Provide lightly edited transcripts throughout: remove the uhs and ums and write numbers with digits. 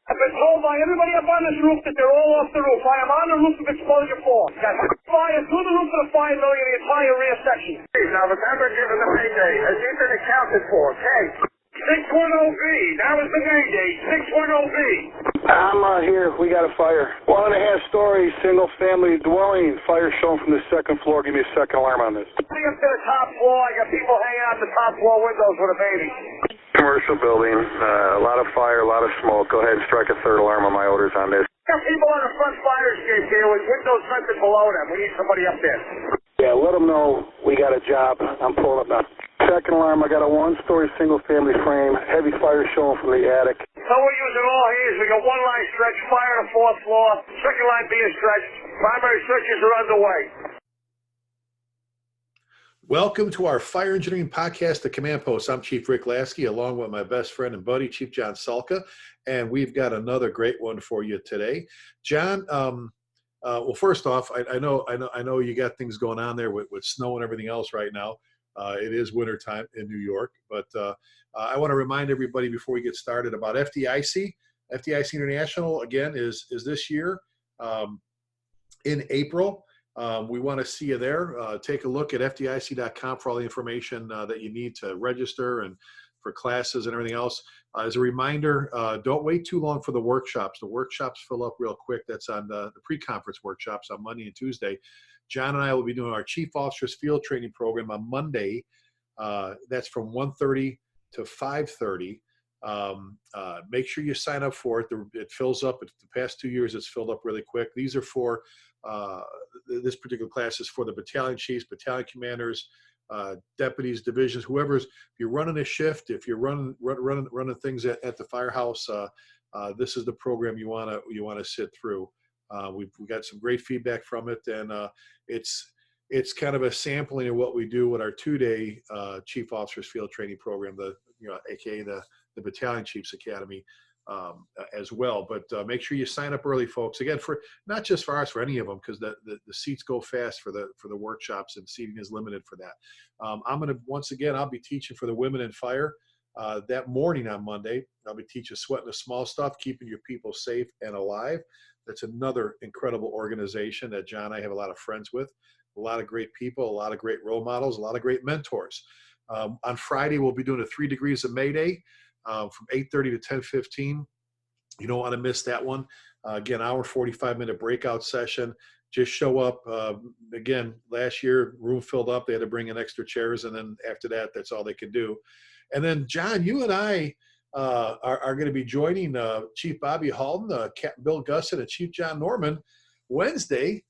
I've been told by everybody up on this roof that they're all off the roof. I am on the roof of Exposure 4. Got fire through the roof of the fire building in the entire rear section. Now remember, given the Mayday, has he been accounted for? Okay. 610B. That was the Mayday. 610B. I'm here. We got a fire. 1.5-story, single-family dwelling. Fire shown from the second floor. Give me a second alarm on this. Coming up to the top floor. I got people hanging out the top floor windows with a baby. Commercial building. A lot of fire, a lot of smoke. Go ahead and strike a third alarm on my orders on this. Got people on the front fire escape here with windows vented below them. We need somebody up there. Yeah, let them know we got a job. I'm pulling up now. Second alarm, I got a 1-story single-family frame. Heavy fire showing from the attic. So we're using all hands. We got one line stretch, fire on the 4th floor, second line being stretched. Primary searches are underway. Welcome to our Fire Engineering Podcast, The Command Post. I'm Chief Rick Lasky, along with my best friend and buddy, Chief John Sulka, and we've got another great one for you today. John, well, first off, I know you got things going on there with snow and everything else right now. It is wintertime in New York, but I want to remind everybody before we get started about FDIC. FDIC International, again, is this year in April. We want to see you there. Take a look at FDIC.com for all the information that you need to register and for classes and everything else. As a reminder, don't wait too long for the workshops. The workshops fill up real quick. That's on the pre-conference workshops on Monday and Tuesday. John and I will be doing our Chief Officers Field Training Program on Monday. That's from 1:30 to 5:30. Make sure you sign up for it. It fills up. The past 2 years, it's filled up really quick. These are for, this particular class is for the battalion chiefs, battalion commanders, deputies, divisions, if you're running a shift, if you're running things at the firehouse, this is the program you want to sit through. We've got some great feedback from it, and it's kind of a sampling of what we do with our 2-day Chief Officers Field Training Program, aka the Battalion Chiefs Academy as well. But make sure you sign up early, folks. Again, for not just for us, for any of them, because the seats go fast for the workshops, and seating is limited for that. I'll be teaching for the Women in Fire that morning on Monday. I'll be teaching Sweating the Small Stuff, keeping your people safe and alive. That's another incredible organization that John and I have a lot of friends with, a lot of great people, a lot of great role models, a lot of great mentors. On Friday, we'll be doing a 3 Degrees of Mayday from 8:30 to 10:15. You don't want to miss that one. Again, hour 45-minute breakout session. Just show up. Again, last year, room filled up. They had to bring in extra chairs, and then after that, that's all they could do. And then, John, you and I are going to be joining Chief Bobby Halton, Captain Bill Gusson, and Chief John Norman Wednesday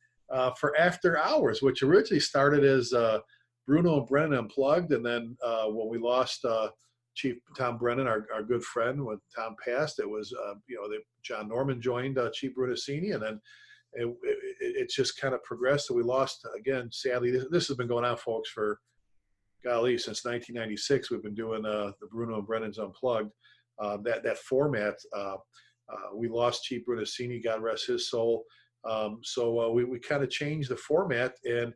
for After Hours, which originally started as Bruno and Brennan Unplugged. And then when we lost Chief Tom Brennan, our good friend, when Tom passed, it was, John Norman joined Chief Brunacini, and then it's just kind of progressed. So we lost, again, sadly, this has been going on, folks, for, golly, since 1996. We've been doing the Bruno and Brennan's Unplugged. That format, we lost Chief Brunacini, God rest his soul. So we kind of changed the format, and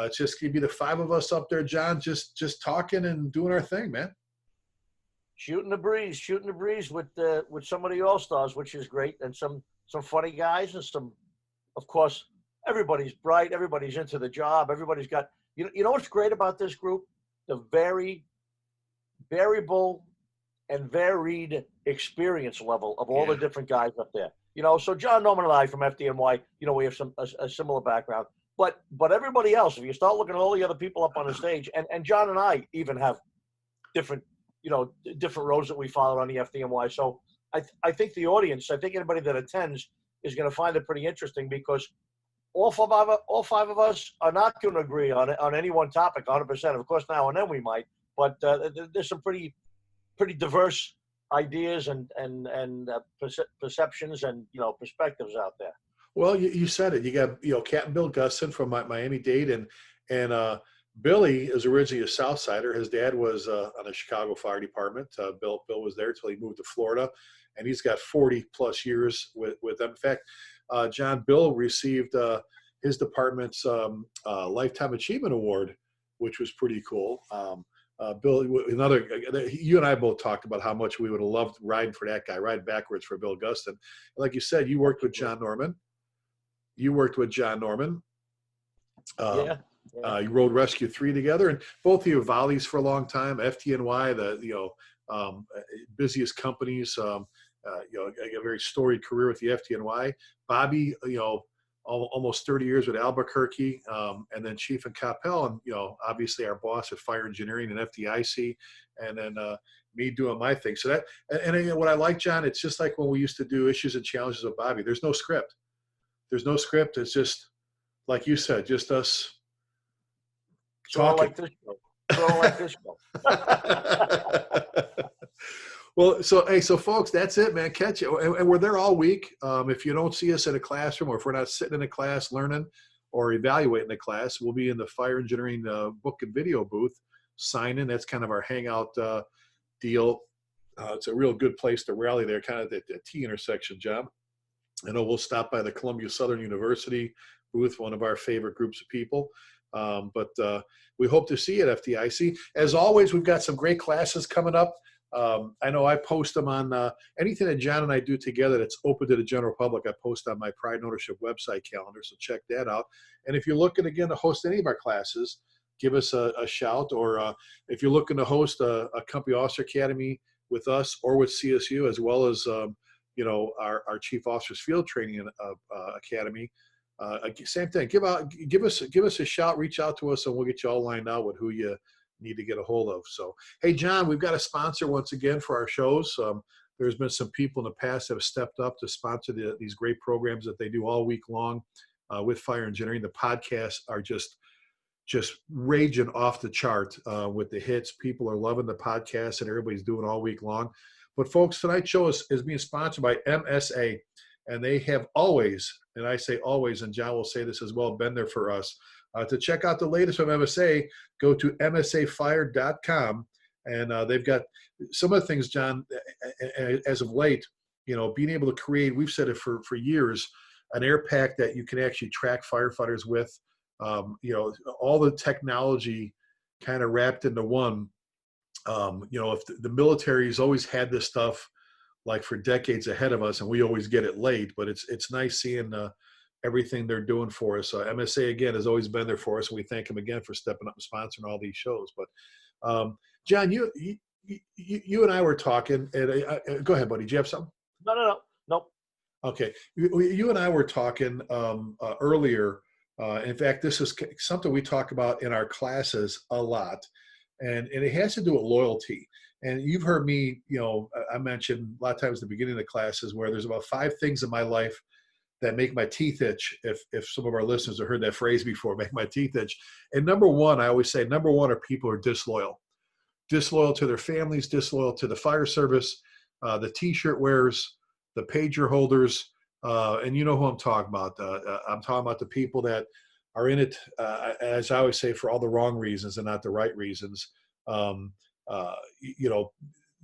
it's just going to be the 5 of us up there, John, just talking and doing our thing, man. Shooting the breeze with some of the all-stars, which is great, and some funny guys, and some, of course, everybody's bright, everybody's into the job, everybody's got, you know what's great about this group? The very variable and varied experience level of all the different guys up there. So John Norman and I from FDNY, we have a similar background. But everybody else, if you start looking at all the other people up on the stage, and John and I even have different roads that we follow on the FDNY. So I think the audience, anybody that attends is going to find it pretty interesting, because all five of us are not going to agree on any one topic 100%. Of course, now and then we might, but there's some pretty diverse ideas and perceptions and perspectives out there. Well, you said it. You got Captain Bill Gusson from Miami-Dade, and Billy is originally a Southsider. His dad was on the Chicago Fire Department. Bill was there till he moved to Florida, and he's got 40 plus years with them. In fact, John, Bill received his department's Lifetime Achievement Award, which was pretty cool. Bill, another, you and I both talked about how much we would have loved riding for that guy, riding backwards for Bill Gustin. Like you said, you worked with John Norman. You rode Rescue 3 together, and both of you have volleys for a long time. FDNY, busiest companies. A very storied career with the FDNY. Bobby, almost 30 years with Albuquerque, and then Chief and Coppell, and obviously our boss at Fire Engineering and FDIC, and then me doing my thing. So that, and what I like, John, it's just like when we used to do Issues and Challenges with Bobby. There's no script. It's just like you said, just us talking. Like this show. Well, so folks, that's it, man. Catch it. And we're there all week. If you don't see us in a classroom, or if we're not sitting in a class learning or evaluating the class, we'll be in the Fire Engineering book and video booth signing. That's kind of our hangout deal. It's a real good place to rally there, kind of at the T intersection, John. I know we'll stop by the Columbia Southern University booth, one of our favorite groups of people. But we hope to see you at FDIC. As always, we've got some great classes coming up. I know I post them on anything that John and I do together that's open to the general public. I post on my Pride and Ownership website calendar, so check that out. And if you're looking again to host any of our classes, give us a shout. Or if you're looking to host a Company Officer Academy with us or with CSU, as well as our Chief Officers Field Training Academy, same thing. Give us a shout. Reach out to us, and we'll get you all lined out with who you need to get a hold of. So, hey, John, we've got a sponsor once again for our shows. There's been some people in the past that have stepped up to sponsor these great programs that they do all week long with Fire Engineering. The podcasts are just raging off the chart with the hits. People are loving the podcast, and everybody's doing all week long. But folks, tonight's show is being sponsored by MSA, and they have always, and I say always, and John will say this as well, been there for us. To check out the latest from MSA, go to msafire.com, and they've got some of the things, John, as of late, being able to create, we've said it for years, an air pack that you can actually track firefighters with, all the technology kind of wrapped into one. If the military's always had this stuff like for decades ahead of us, and we always get it late, but it's nice seeing everything they're doing for us. MSA, again, has always been there for us, and we thank them again for stepping up and sponsoring all these shows. But John, you and I were talking, and go ahead, buddy. Do you have something? No. Nope. Okay. You and I were talking earlier. In fact, this is something we talk about in our classes a lot, and it has to do with loyalty. And you've heard me, I mentioned a lot of times at the beginning of the classes where there's about 5 things in my life that make my teeth itch. If some of our listeners have heard that phrase before, make my teeth itch. And number one, I always say, number one are people who are disloyal to their families, disloyal to the fire service, the T-shirt wearers, the pager holders, and you know who I'm talking about. I'm talking about the people that are in it, as I always say, for all the wrong reasons and not the right reasons.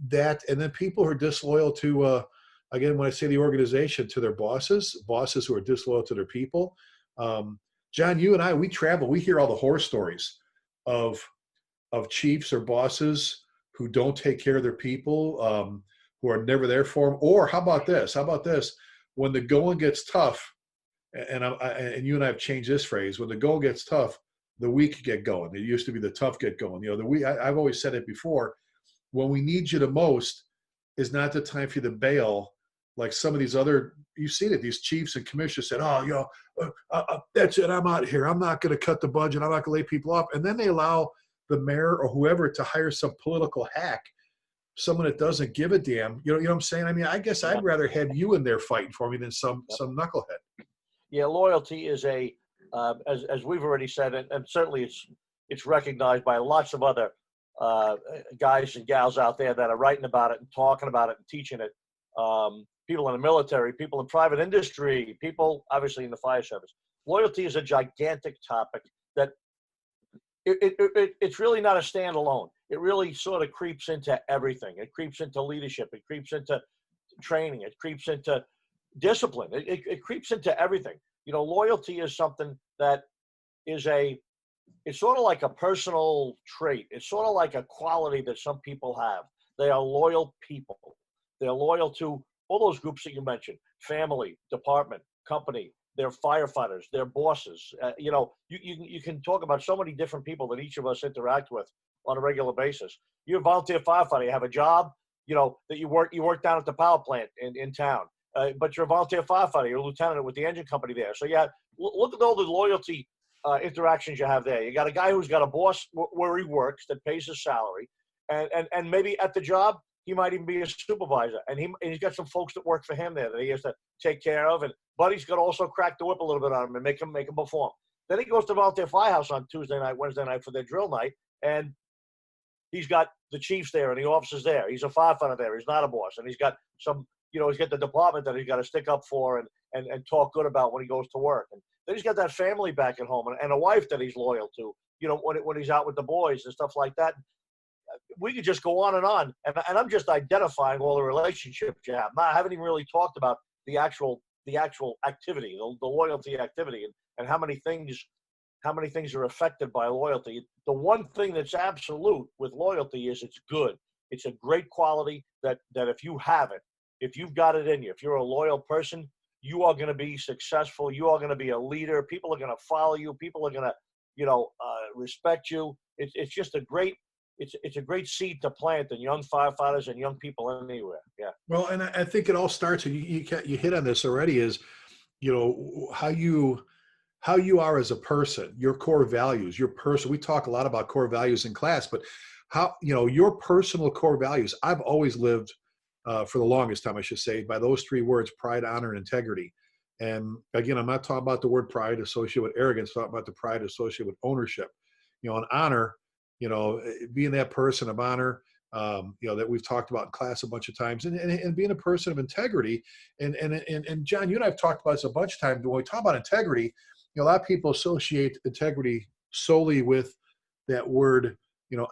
That, and then people who are disloyal to, again, when I say the organization, to their bosses who are disloyal to their people. John, you and I, we travel, we hear all the horror stories of chiefs or bosses who don't take care of their people, who are never there for them. Or how about this? When the going gets tough, and you and I have changed this phrase, when the going gets tough, the weak get going. It used to be the tough get going. I've always said it before, when we need you the most is not the time for you to bail. Like some of these other, you've seen it, these chiefs and commissioners said, that's it, I'm out of here. I'm not going to cut the budget. I'm not going to lay people off. And then they allow the mayor or whoever to hire some political hack, someone that doesn't give a damn. You know what I'm saying? I mean, I guess I'd rather have you in there fighting for me than some knucklehead. Yeah, loyalty is as we've already said, and certainly it's recognized by lots of other guys and gals out there that are writing about it and talking about it and teaching it. People in the military, people in private industry, people obviously in the fire service. Loyalty is a gigantic topic that it's really not a standalone. It really sort of creeps into everything. It creeps into leadership. It creeps into training. It creeps into discipline. It creeps into everything. Loyalty is something that is it's sort of like a personal trait. It's sort of like a quality that some people have. They are loyal people. They're loyal to all those groups that you mentioned: family, department, company. They're firefighters. They're bosses. You can talk about so many different people that each of us interact with on a regular basis. You're a volunteer firefighter. You have a job. That you work down at the power plant in town. But you're a volunteer firefighter. You're a lieutenant with the engine company there. So look at all the loyalty interactions you have there. You got a guy who's got a boss where he works that pays his salary, and maybe at the job he might even be a supervisor, and he's got some folks that work for him there that he has to take care of. And Buddy's got to also crack the whip a little bit on him and make him perform. Then he goes to volunteer firehouse on Tuesday night, Wednesday night for their drill night, and he's got the chiefs there and the officers there. He's a firefighter there. He's not a boss, and he's got some. He's got the department that he's got to stick up for and talk good about when he goes to work. And then he's got that family back at home and a wife that he's loyal to, when he's out with the boys and stuff like that. We could just go on. And I'm just identifying all the relationships you have. I haven't even really talked about the actual activity, the loyalty activity, and how many things are affected by loyalty. The one thing that's absolute with loyalty is it's good. It's a great quality that if you have it, if you've got it in you, if you're a loyal person, you are going to be successful. You are going to be a leader. People are going to follow you. People are going to, respect you. It's just a great seed to plant in young firefighters and young people anywhere. Yeah. Well, and I think it all starts, and you hit on this already, is, how you are as a person, your core values, your person. We talk a lot about core values in class, but how, your personal core values. I've always lived, for the longest time, I should say, by those three words: pride, honor, and integrity. And again, I'm not talking about the word pride associated with arrogance, I'm talking about the pride associated with ownership. And honor, being that person of honor, that we've talked about in class a bunch of times, and being a person of integrity. And John, you and I have talked about this a bunch of times. When we talk about integrity, a lot of people associate integrity solely with that word,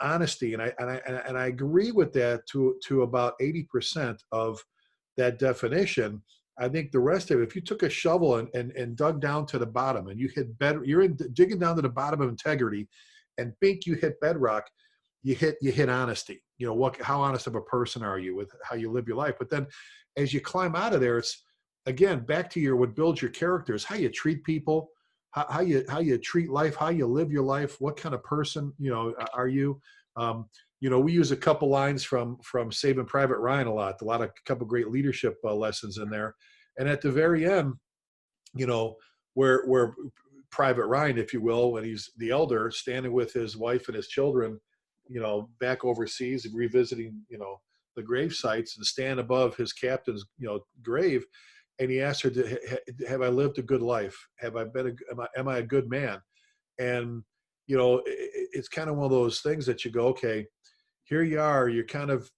honesty. And I agree with that to about 80% of that definition. I think the rest of it, if you took a shovel and dug down to the bottom and you hit digging down to the bottom of integrity, and think you hit bedrock, you hit honesty. How honest of a person are you with how you live your life? But then as you climb out of there, it's again back to what builds your character is how you treat people, how you treat life, how you live your life, what kind of person are you. We use a couple lines from Saving Private Ryan a couple great leadership lessons in there. And at the very end, where Private Ryan, if you will, when he's the elder, standing with his wife and his children, back overseas, revisiting, the grave sites, and stand above his captain's, grave. And he asked her, have I lived a good life? Am I a good man? And, it's kind of one of those things that you go, okay, here you are, you're kind of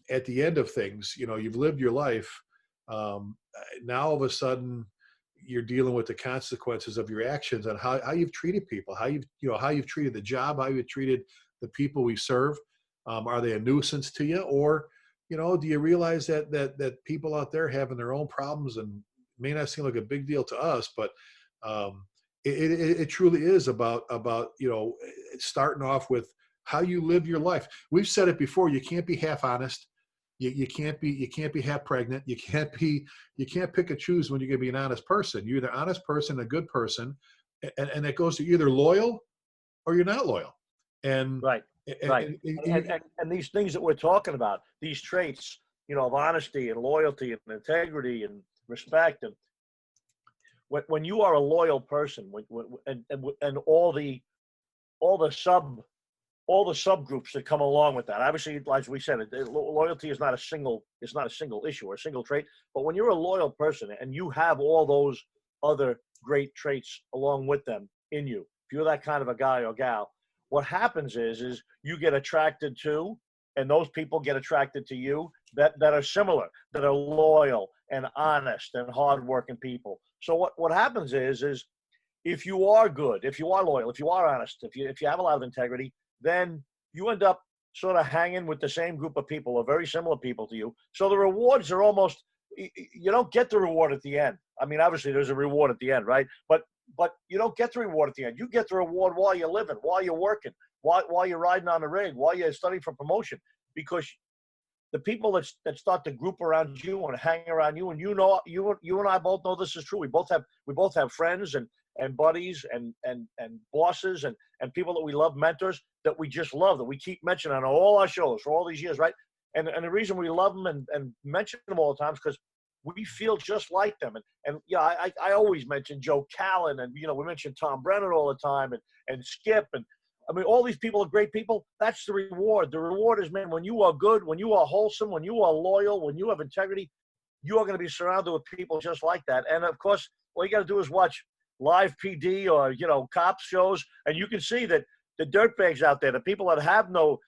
at the end of things, you've lived your life. Now all of a sudden you're dealing with the consequences of your actions and how you've treated people, how you've treated the job, how you've treated the people we serve. Are they a nuisance to you? Or, do you realize that people out there having their own problems and may not seem like a big deal to us, but it truly is about starting off with how you live your life. We've said it before. You can't be half honest. You can't be half pregnant. You can't pick and choose when you're going to be an honest person. You're either an honest person, a good person, and it goes to either loyal or you're not loyal. And right. And these things that we're talking about, these traits, of honesty and loyalty and integrity and respect, and when you are a loyal person, and all the subgroups that come along with that. Obviously, as we said, loyalty is not a single issue or a single trait. But when you're a loyal person and you have all those other great traits along with them in you, if you're that kind of a guy or gal, what happens is you get attracted to, and those people get attracted to you that are similar, that are loyal and honest and hardworking people. So what happens is if you are good, if you are loyal, if you are honest, if you have a lot of integrity, then you end up sort of hanging with the same group of people or very similar people to you. So the rewards are almost, you don't get the reward at the end. I mean, obviously there's a reward at the end, right? But but you don't get the reward at the end. You get the reward while you're living, while you're working, while you're riding on the rig, while you're studying for promotion, because the people that start to group around you and hang around you, and you and I both know this is true. We both have friends and buddies and bosses and people that we love, mentors that we just love, that we keep mentioning on all our shows for all these years, right? And the reason we love them and mention them all the time is because we feel just like them. And I always mention Joe Callan, and we mention Tom Brennan all the time, and Skip, and I mean, all these people are great people. That's the reward. The reward is, man, when you are good, when you are wholesome, when you are loyal, when you have integrity, you are going to be surrounded with people just like that. And of course, all you got to do is watch live PD or cops shows, and you can see that the dirtbags out there, the people that have no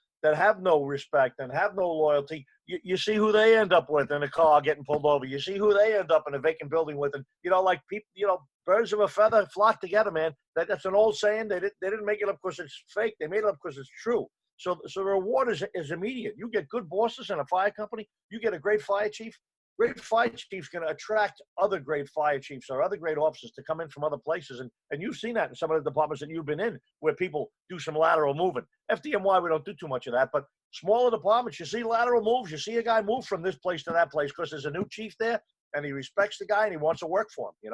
respect and have no loyalty, you see who they end up with in a car getting pulled over. You see who they end up in a vacant building with, and like people, birds of a feather flock together, man. That's an old saying. They didn't make it up because it's fake. They made it up because it's true. So the reward is immediate. You get good bosses in a fire company. You get a great fire chief. Great fire chiefs can attract other great fire chiefs or other great officers to come in from other places. And you've seen that in some of the departments that you've been in, where people do some lateral moving. FDNY, we don't do too much of that, but smaller departments, you see lateral moves. You see a guy move from this place to that place because there's a new chief there, and he respects the guy and he wants to work for him,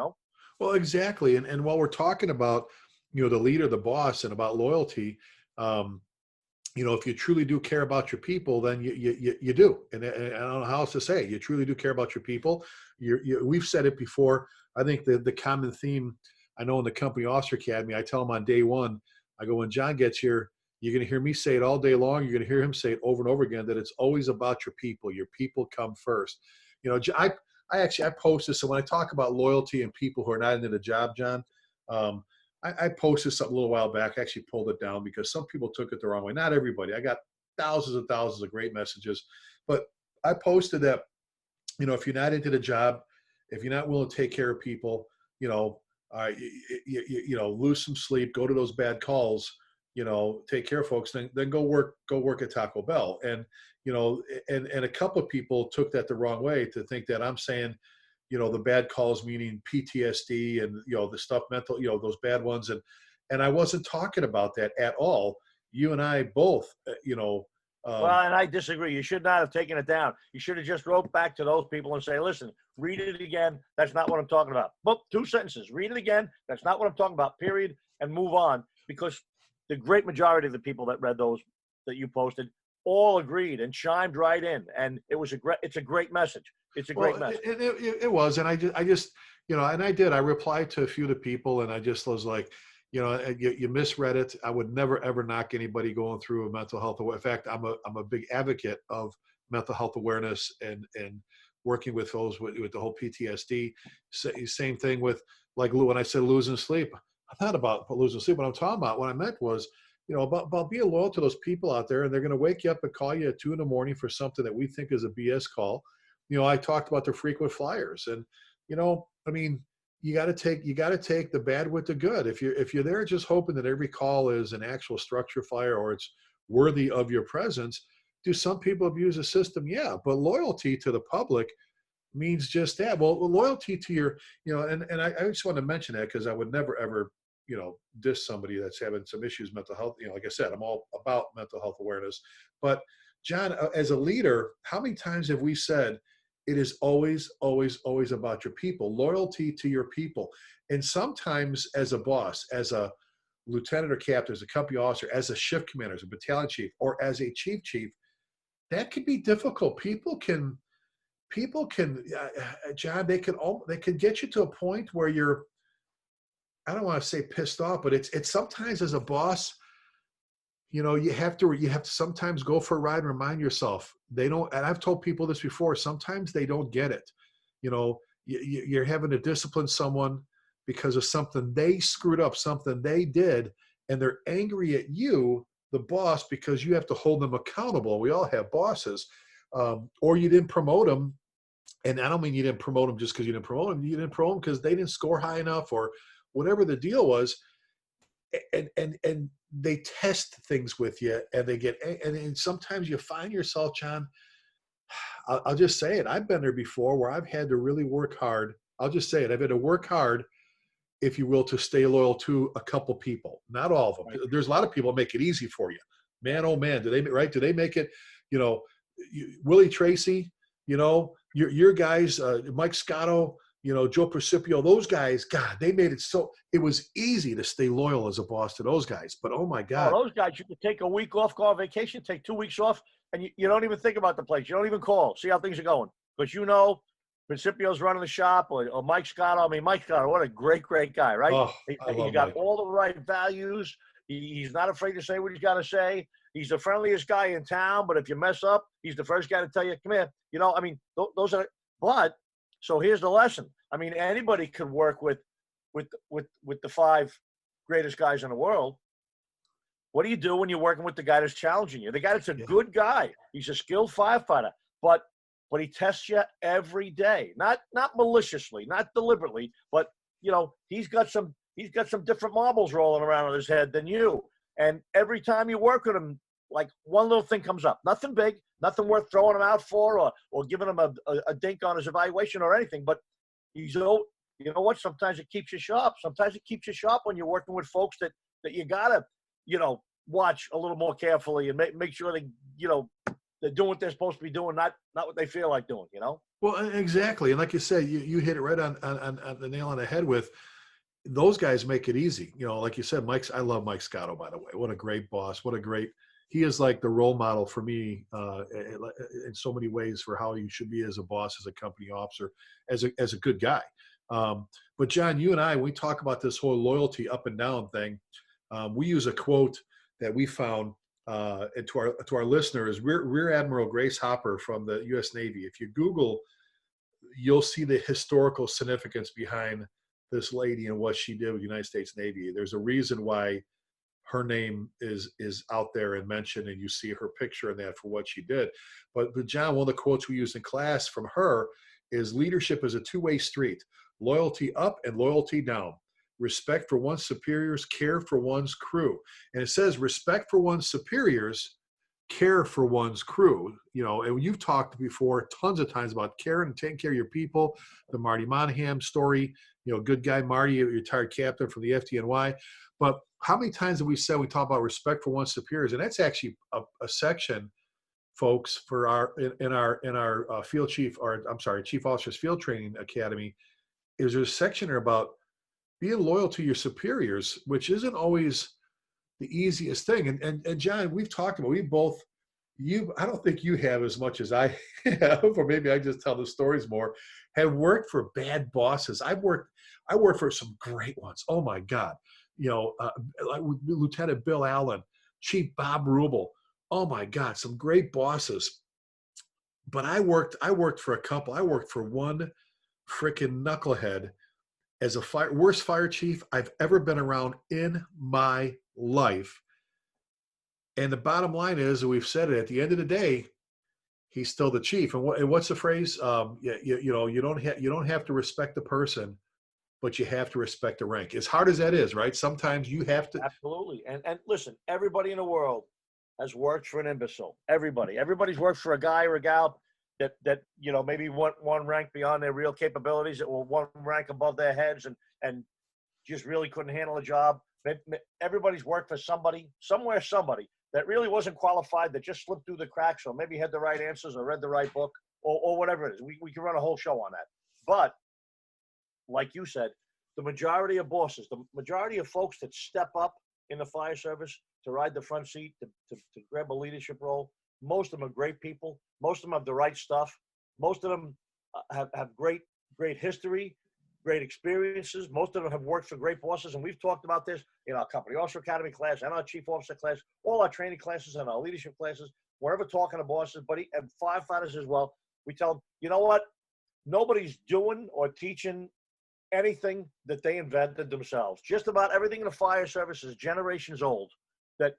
Well, exactly. And while we're talking about, the leader, the boss, and about loyalty, if you truly do care about your people, then you do. And I don't know how else to say it. You truly do care about your people. We've said it before. I think the common theme, I know in the Company Officer Academy, I tell them on day one, I go, when John gets here, you're going to hear me say it all day long. You're going to hear him say it over and over again, that it's always about your people. Your people come first. I posted, so when I talk about loyalty and people who are not into the job, John, I posted something a little while back. I actually pulled it down because some people took it the wrong way. Not everybody. I got thousands and thousands of great messages, but I posted that, if you're not into the job, if you're not willing to take care of people, lose some sleep, go to those bad calls, take care of folks, then go work at Taco Bell. And, and a couple of people took that the wrong way to think that I'm saying, the bad calls meaning PTSD and, the stuff mental, those bad ones. And I wasn't talking about that at all. You and I both, well, and I disagree. You should not have taken it down. You should have just wrote back to those people and say, listen, read it again. That's not what I'm talking about. But 2 sentences, read it again. That's not what I'm talking about, period. And move on, because the great majority of the people that read those that you posted all agreed and chimed right in. And it's a great message. It's a great message. It was. And I just, and I replied to a few of the people, and I just was like, you misread it. I would never, ever knock anybody going through a mental health. In fact, I'm a big advocate of mental health awareness and working with those with the whole PTSD. Same thing with, like, when I said losing sleep, I'm not about losing sleep. What I'm talking about, what I meant was, about being loyal to those people out there, and they're going to wake you up and call you at 2 a.m. for something that we think is a BS call. I talked about the frequent flyers, and, I mean, you got to take the bad with the good. If you're there just hoping that every call is an actual structure fire or it's worthy of your presence, do some people abuse the system? Yeah, but loyalty to the public means just that. Well, loyalty to your, and I just want to mention that because I would never, ever, diss somebody that's having some issues, mental health. Like I said, I'm all about mental health awareness. But John, as a leader, how many times have we said, it is always, always, always about your people, loyalty to your people. And sometimes as a boss, as a lieutenant or captain, as a company officer, as a shift commander, as a battalion chief, or as a chief, that can be difficult. People can, John, they can get you to a point where you're, I don't want to say pissed off, but it's sometimes as a boss, you have to sometimes go for a ride and remind yourself they don't. And I've told people this before. Sometimes they don't get it. You're having to discipline someone because of something they screwed up, something they did, and they're angry at you, the boss, because you have to hold them accountable. We all have bosses, or you didn't promote them. And I don't mean you didn't promote them just because you didn't promote them. You didn't promote them because they didn't score high enough, or whatever the deal was. And they test things with you, and they get, and sometimes you find yourself, John, I'll just say it. I've been there before where I've had to really work hard. I'll just say it. I've had to work hard if you will, to stay loyal to a couple people. Not all of them. Right. There's a lot of people make it easy for you. Man, oh man, do they make it? Willie Tracy, your guys, Mike Scotto, Joe Precipio, those guys, God, they made it so it was easy to stay loyal as a boss to those guys. But oh my God, those guys, you could take a week off, go on vacation, take 2 weeks off, and you don't even think about the place. You don't even call, see how things are going, because Principio's running the shop, or Mike Scotto. I mean, Mike Scotto, what a great guy, right? Oh, He got all the right values. He's not afraid to say what he's got to say. He's the friendliest guy in town, but if you mess up, he's the first guy to tell you, come here. I mean, those are, but, so here's the lesson. I mean, anybody could work with the 5 greatest guys in the world. What do you do when you're working with the guy that's challenging you? The guy that's a good guy. He's a skilled firefighter, but he tests you every day. Not maliciously, not deliberately, but he's got some different marbles rolling around on his head than you. And every time you work with him, like one little thing comes up. Nothing big, nothing worth throwing him out for or giving him a dink on his evaluation or anything. But you know what? Sometimes it keeps you sharp. Sometimes it keeps you sharp when you're working with folks that you gotta, watch a little more carefully and make sure they're doing what they're supposed to be doing, not what they feel like doing, Well, exactly. And like you said, you hit it right on the nail on the head with those guys make it easy. Like you said, I love Mike Scotto, by the way. What a great boss. He is like the role model for me in so many ways for how you should be as a boss, as a company officer, as a good guy. But John, you and I, we talk about this whole loyalty up and down thing. We use a quote that we found to our listeners, Rear Admiral Grace Hopper from the U.S. Navy. If you Google, you'll see the historical significance behind this lady and what she did with the United States Navy. There's a reason why her name is out there and mentioned, and you see her picture in that for what she did. But John, one of the quotes we used in class from her is, leadership is a two-way street, loyalty up and loyalty down. Respect for one's superiors, care for one's crew. And it says respect for one's superiors, care for one's crew. And you've talked before tons of times about caring and taking care of your people, the Marty Monahan story, good guy Marty, retired captain from the FDNY. But how many times have we said we talk about respect for one's superiors? And that's actually a section, folks, for our field chief, Chief Officers Field Training Academy. There's a section there about being loyal to your superiors, which isn't always the easiest thing. And John, we've talked about, I don't think you have as much as I have, or maybe I just tell the stories more, have worked for bad bosses. I worked for some great ones. Oh my God. Like Lieutenant Bill Allen, Chief Bob Rubel. Oh my God, some great bosses. But I worked for a couple. I worked for one freaking knucklehead as worst fire chief I've ever been around in my life. And the bottom line is, we've said it, at the end of the day, he's still the chief. And what's the phrase? You don't have to respect the person, but you have to respect the rank. As hard as that is, right? Sometimes you have to. Absolutely. And listen, everybody in the world has worked for an imbecile. Everybody's worked for a guy or a gal that maybe one rank beyond their real capabilities, that were one rank above their heads and just really couldn't handle a job. Everybody's worked for somebody that really wasn't qualified, that just slipped through the cracks, or maybe had the right answers or read the right book or whatever it is. We can run a whole show on that. But like you said, the majority of bosses, the majority of folks that step up in the fire service to ride the front seat, to grab a leadership role, most of them are great people. Most of them have the right stuff. Most of them have great history, great experiences. Most of them have worked for great bosses. And we've talked about this in our Company Officer Academy class and our Chief Officer class, all our training classes and our leadership classes. Wherever talking to bosses, and firefighters as well, we tell them, you know what? Nobody's doing or teaching anything that they invented themselves. Just about everything in the fire service is generations old. That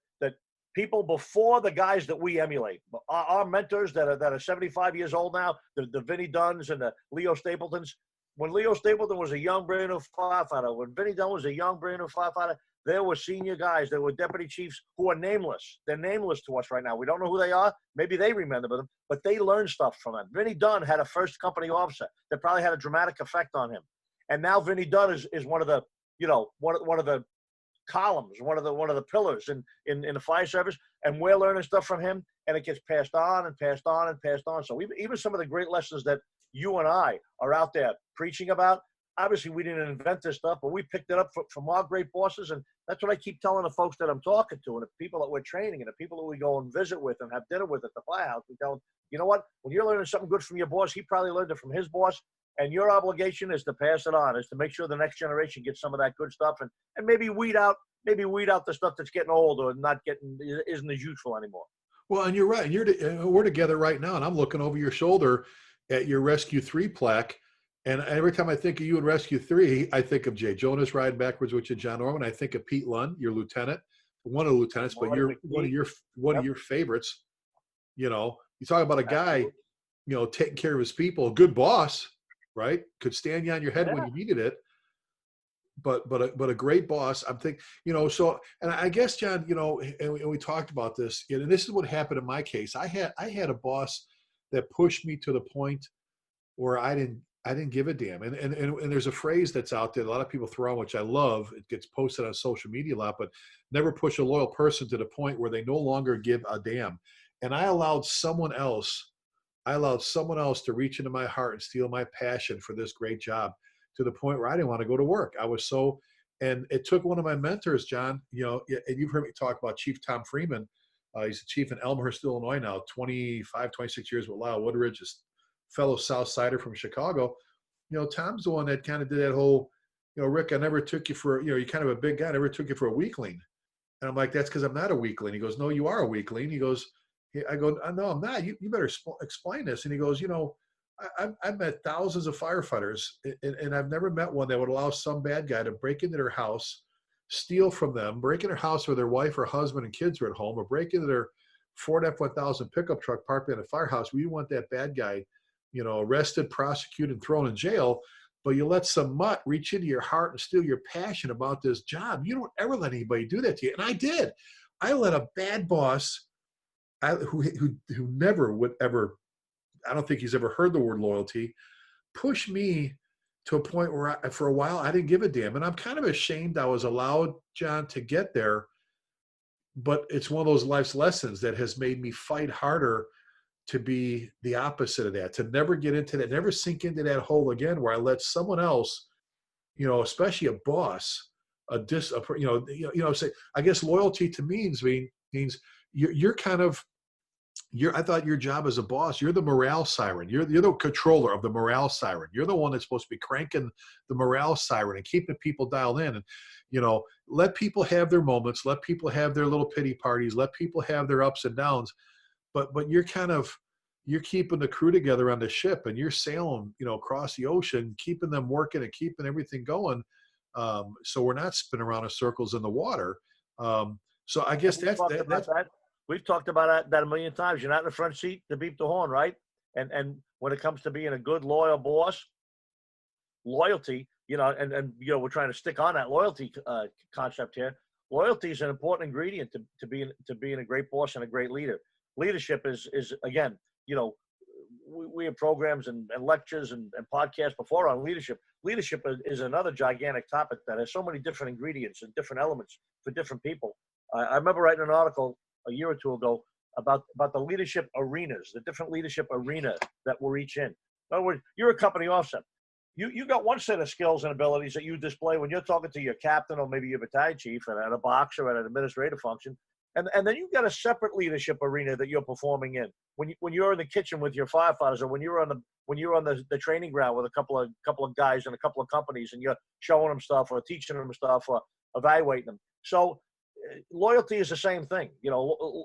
people before the guys that we emulate, our mentors that are 75 years old now, the Vinnie Dunns and the Leo Stapletons. When Leo Stapleton was a young brand new firefighter, when Vinnie Dunn was a young brand new firefighter, there were senior guys, there were deputy chiefs who are nameless. They're nameless to us right now. We don't know who they are. Maybe they remember them, but they learned stuff from them. Vinnie Dunn had a first company officer that probably had a dramatic effect on him. And now Vinnie Dunn is one of the, one of the columns, one of the pillars in the fire service, and we're learning stuff from him, and it gets passed on and passed on and passed on. So even some of the great lessons that you and I are out there preaching about, obviously we didn't invent this stuff, but we picked it up from our great bosses, and that's what I keep telling the folks that I'm talking to, and the people that we're training, and the people that we go and visit with and have dinner with at the firehouse. We tell them, you know what? When you're learning something good from your boss, he probably learned it from his boss, and your obligation is to pass it on, is to make sure the next generation gets some of that good stuff, and maybe weed out the stuff that's getting old or isn't as useful anymore. Well, and you're right. We're together right now, and I'm looking over your shoulder at your Rescue 3 plaque. And every time I think of you in Rescue 3, I think of Jay Jonas riding backwards with you, John Norman. I think of Pete Lund, your lieutenant, one of the lieutenants, but you're one of your favorites. You talk about a guy, taking care of his people, a good boss, right? Could stand you on your head when you needed it. But a great boss. I'm thinking, so, and I guess, John, and we talked about this, and this is what happened in my case. I had a boss that pushed me to the point where I didn't give a damn. And there's a phrase that's out there that a lot of people throw on, which I love. It gets posted on social media a lot, but never push a loyal person to the point where they no longer give a damn. And I allowed someone else to reach into my heart and steal my passion for this great job, to the point where I didn't want to go to work. And it took one of my mentors, John, and you've heard me talk about Chief Tom Freeman. He's a chief in Elmhurst, Illinois now, 26 years with Lyle Woodridge, a fellow South Sider from Chicago. Tom's the one that kind of did that whole, Rick, I never took you for, you're kind of a big guy, I never took you for a weakling. And I'm like, that's because I'm not a weakling. He goes, no, you are a weakling. He goes, I go, no, I'm not. You better explain this. And he goes, I've met thousands of firefighters, and I've never met one that would allow some bad guy to break into their house, steal from them, break in their house where their wife or husband and kids are at home, or break into their Ford F-1000 pickup truck parked in a firehouse. We want that bad guy, arrested, prosecuted, and thrown in jail. But you let some mutt reach into your heart and steal your passion about this job. You don't ever let anybody do that to you. And I did. I let a bad boss who never would ever, I don't think he's ever heard the word loyalty, push me to a point where for a while I didn't give a damn. And I'm kind of ashamed I was allowed, John, to get there. But it's one of those life's lessons that has made me fight harder to be the opposite of that, to never get into that, never sink into that hole again where I let someone else, especially a boss, say, I guess loyalty to me means you're kind of, I thought your job as a boss, you're the morale siren. You're the controller of the morale siren. You're the one that's supposed to be cranking the morale siren and keeping people dialed in. And, let people have their moments. Let people have their little pity parties. Let people have their ups and downs. But you're keeping the crew together on the ship, and you're sailing, across the ocean, keeping them working and keeping everything going. So we're not spinning around in circles in the water. So I guess that's that. We've talked about that a million times. You're not in the front seat to beep the horn, right? And when it comes to being a good, loyal boss, loyalty, and we're trying to stick on that loyalty concept here. Loyalty is an important ingredient to being a great boss and a great leader. Leadership is again, we have programs and lectures and podcasts before on leadership. Leadership is another gigantic topic that has so many different ingredients and different elements for different people. I remember writing an article a year or two ago about the leadership arenas, the different leadership arena that we're each in. In other words, you're a company officer. You got one set of skills and abilities that you display when you're talking to your captain or maybe your battalion chief at a box or at an administrative function. And then you've got a separate leadership arena that you're performing in. When you're in the kitchen with your firefighters, or when you're on the training ground with a couple of guys in a couple of companies, and you're showing them stuff or teaching them stuff or evaluating them. So loyalty is the same thing.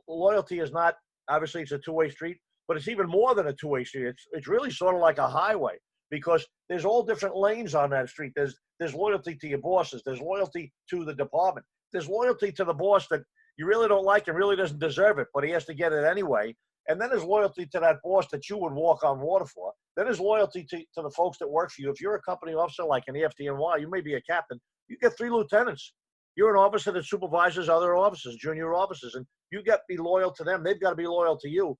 Loyalty is not, obviously it's a two-way street, but it's even more than a two-way street. It's really sort of like a highway, because there's all different lanes on that street. There's loyalty to your bosses. There's loyalty to the department. There's loyalty to the boss that you really don't like and really doesn't deserve it, but he has to get it anyway. And then there's loyalty to that boss that you would walk on water for. Then there's loyalty to the folks that work for you. If you're a company officer like an EFDNY, you may be a captain. You get 3 lieutenants. You're an officer that supervises other officers, junior officers, and you got to be loyal to them. They've got to be loyal to you.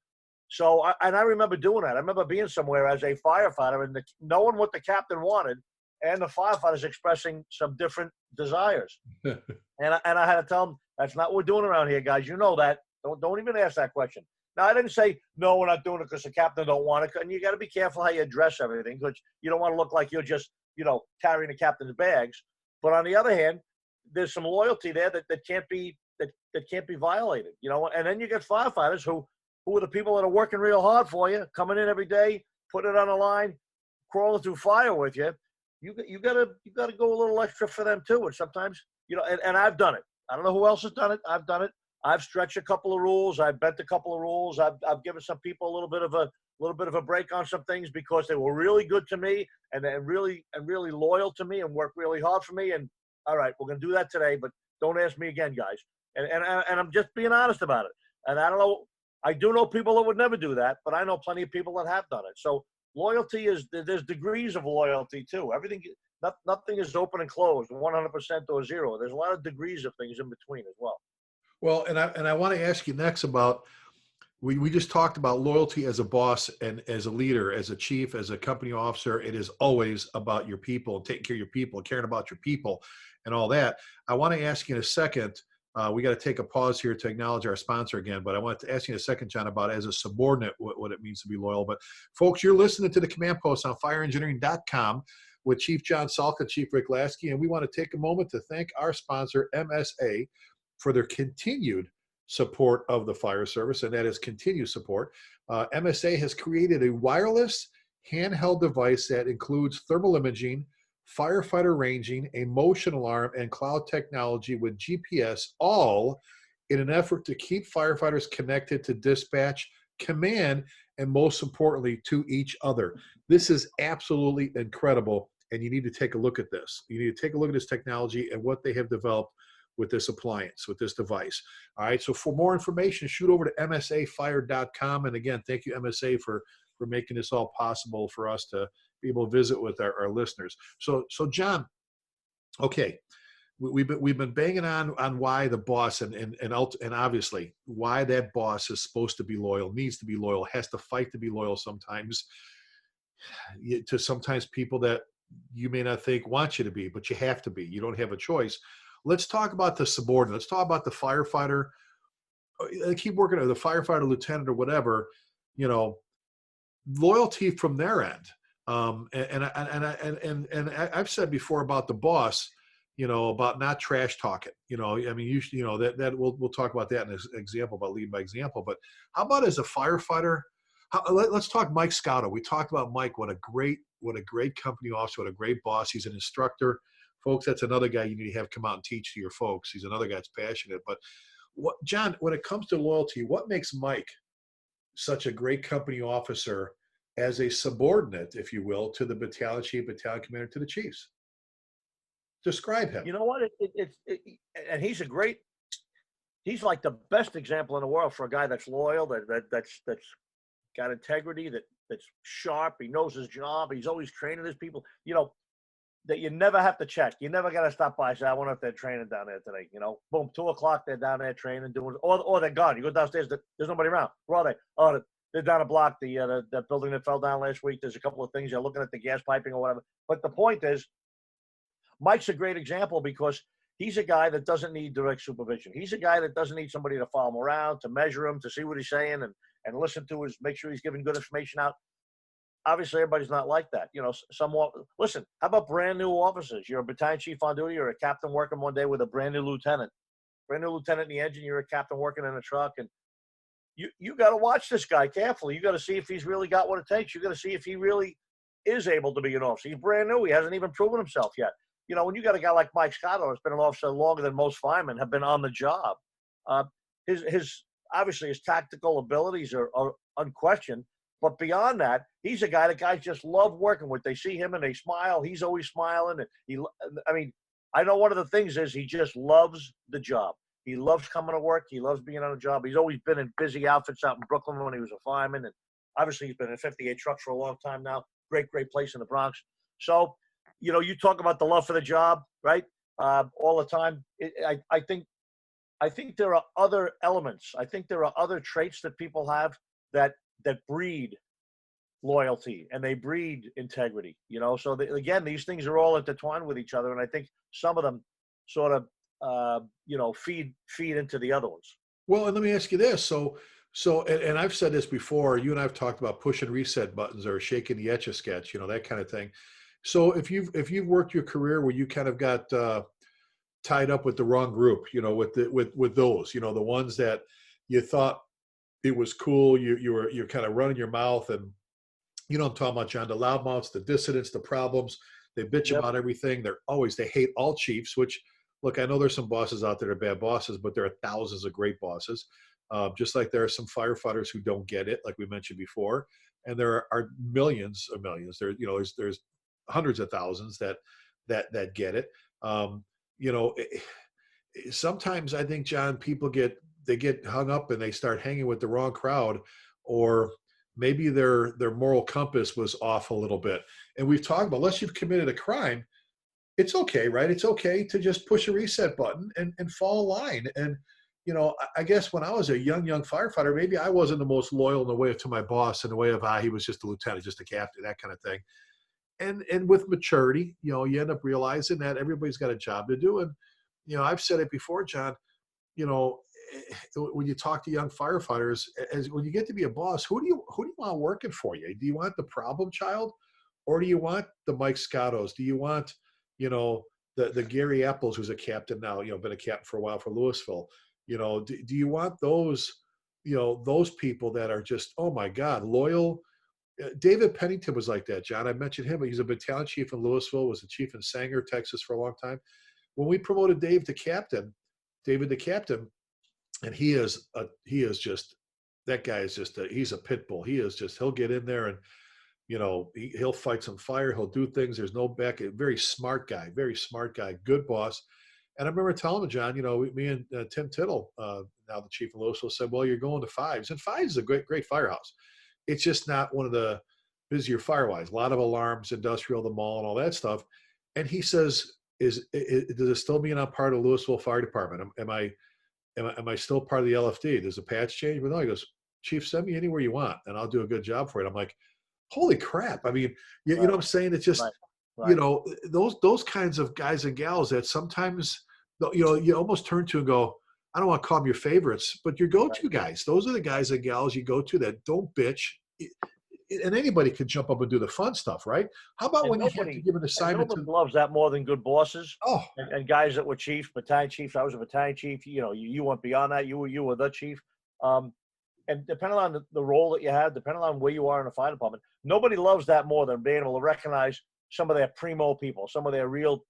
So, I remember doing that. I remember being somewhere as a firefighter and knowing what the captain wanted, and the firefighters expressing some different desires. And I had to tell them, that's not what we're doing around here, guys. You know that. Don't even ask that question. Now, I didn't say, no, we're not doing it because the captain don't want it. And you got to be careful how you address everything, because you don't want to look like you're just, carrying the captain's bags. But on the other hand, there's some loyalty there that can't be violated, And then you get firefighters who are the people that are working real hard for you, coming in every day, putting it on the line, crawling through fire with you. You gotta go a little extra for them too. And sometimes, and I've done it. I don't know who else has done it. I've done it. I've stretched a couple of rules. I've bent a couple of rules. I've given some people a little bit of a break on some things because they were really good to me and really loyal to me and worked really hard for me. And all right, we're gonna do that today, but don't ask me again, guys. And I'm just being honest about it. And I don't know. I do know people that would never do that, but I know plenty of people that have done it. So loyalty there's degrees of loyalty too. Nothing is open and closed, 100% or 0. There's a lot of degrees of things in between as well. Well, and I want to ask you next about, we just talked about loyalty as a boss and as a leader, as a chief, as a company officer. It is always about your people, taking care of your people, caring about your people and all that. I want to ask you in a second, we got to take a pause here to acknowledge our sponsor again, but I want to ask you in a second, John, about as a subordinate, what it means to be loyal. But folks, you're listening to the Command Post on fireengineering.com with Chief John Salka, Chief Rick Lasky, and we want to take a moment to thank our sponsor, MSA, for their continued support of the fire service, and that is continued support. MSA has created a wireless handheld device that includes thermal imaging, firefighter ranging, a motion alarm, and cloud technology with GPS, all in an effort to keep firefighters connected to dispatch, command, and most importantly, to each other. This is absolutely incredible, and you need to take a look at this. You need to take a look at this technology and what they have developed with this appliance, with this device. All right, so for more information, shoot over to msafire.com. And again, thank you, MSA, for making this all possible for us to be able to visit with our listeners. So John, okay, we've been banging on why the boss and obviously why that boss is supposed to be loyal, needs to be loyal, has to fight to be loyal sometimes to sometimes people that you may not think want you to be, but you have to be. You don't have a choice. Let's talk about the subordinate. Let's talk about the firefighter. Keep working at the firefighter, lieutenant, or whatever. Loyalty from their end. And I've said before about the boss. About not trash talking. That we'll talk about that in an example about lead by example. But how about as a firefighter? Let's talk Mike Scotto. We talked about Mike. What a great company officer. What a great boss. He's an instructor. Folks, that's another guy you need to have come out and teach to your folks. He's another guy that's passionate. But John, when it comes to loyalty, what makes Mike such a great company officer as a subordinate, if you will, to the battalion chief, battalion commander, to the chiefs? Describe him. You know what? And he's he's like the best example in the world for a guy that's loyal, that's got integrity, that's sharp. He knows his job. He's always training his people. That you never have to check. You never got to stop by and say, I wonder if they're training down there today. Boom, 2 o'clock, they're down there training, doing, or they're gone. You go downstairs, there's nobody around. Where are they? Oh, they're down a block, the building that fell down last week. There's a couple of things. You're looking at the gas piping or whatever. But the point is, Mike's a great example because he's a guy that doesn't need direct supervision. He's a guy that doesn't need somebody to follow him around, to measure him, to see what he's saying, and listen to make sure he's giving good information out. Obviously, everybody's not like that. Listen, how about brand new officers? You're a battalion chief on duty or a captain working one day with a brand new lieutenant. Brand new lieutenant in the engine, you're a captain working in a truck. And you got to watch this guy carefully. You got to see if he's really got what it takes. You got to see if he really is able to be an officer. He's brand new. He hasn't even proven himself yet. When you got a guy like Mike Scotto, who's been an officer longer than most firemen have been on the job, his tactical abilities are unquestioned. But beyond that, he's a guy that guys just love working with. They see him and they smile. He's always smiling. And I know one of the things is he just loves the job. He loves coming to work. He loves being on a job. He's always been in busy outfits out in Brooklyn when he was a fireman. And obviously he's been in 58 trucks for a long time now. Great place in the Bronx. So, you talk about the love for the job, right? All the time. I think there are other elements. I think there are other traits that people have that breed loyalty and they breed integrity, so again, these things are all intertwined with each other. And I think some of them sort of feed into the other ones. Well, and let me ask you this. And I've said this before, you and I've talked about pushing reset buttons or shaking the Etch-a-Sketch, that kind of thing. So if you've worked your career where you kind of got tied up with the wrong group, with those, the ones that you thought it was cool, you're kind of running your mouth, and I'm talking about, John, the loudmouths, the dissidents, the problems, they bitch Yep. about everything. They hate all chiefs, which, look, I know there's some bosses out there that are bad bosses, but there are thousands of great bosses. Just like there are some firefighters who don't get it, like we mentioned before, and there are millions of millions. There's hundreds of thousands that get it. Sometimes I think, John, people get hung up and they start hanging with the wrong crowd, or maybe their moral compass was off a little bit. And we've talked about, unless you've committed a crime, it's okay, right? It's okay to just push a reset button and fall in line. And I guess when I was a young firefighter, maybe I wasn't the most loyal in the way to my boss, in the way of, he was just a lieutenant, just a captain, that kind of thing. And with maturity, you end up realizing that everybody's got a job to do. And, I've said it before, John, when you talk to young firefighters, when you get to be a boss, who do you want working for you? Do you want the problem child, or do you want the Mike Scottos? Do you want, the Gary Apples, who's a captain now, been a captain for a while for Louisville? Do you want those people that are just, oh my God, loyal? David Pennington was like that, John. I mentioned him. He's a battalion chief in Louisville, was the chief in Sanger, Texas for a long time. When we promoted David the captain, and he is just, that guy is just, he's a pit bull. He'll get in there and, he'll fight some fire. He'll do things. There's no back. Very smart guy, good boss. And I remember telling him, John, me and Tim Tittle, now the chief of Louisville, said, well, you're going to Fives. And Fives is a great firehouse. It's just not one of the busier firewise. A lot of alarms, industrial, the mall, and all that stuff. And he says, does it still mean I'm part of the Louisville Fire Department? Am I still part of the LFD? Does the patch change? But no, he goes, Chief, send me anywhere you want, and I'll do a good job for it. I'm like, holy crap. I mean, you know what I'm saying? It's just, Right. Those kinds of guys and gals that sometimes, you almost turn to and go, I don't want to call them your favorites, but your go-to guys. Those are the guys and gals you go to that don't bitch. And anybody can jump up and do the fun stuff, right? How about when you have to give an assignment to... Nobody loves that more than good bosses. Oh. And guys that were chiefs, battalion chiefs. I was a battalion chief. You went beyond that. You were the chief. And depending on the role that you have, depending on where you are in the fire department, nobody loves that more than being able to recognize some of their primo people, some of their real,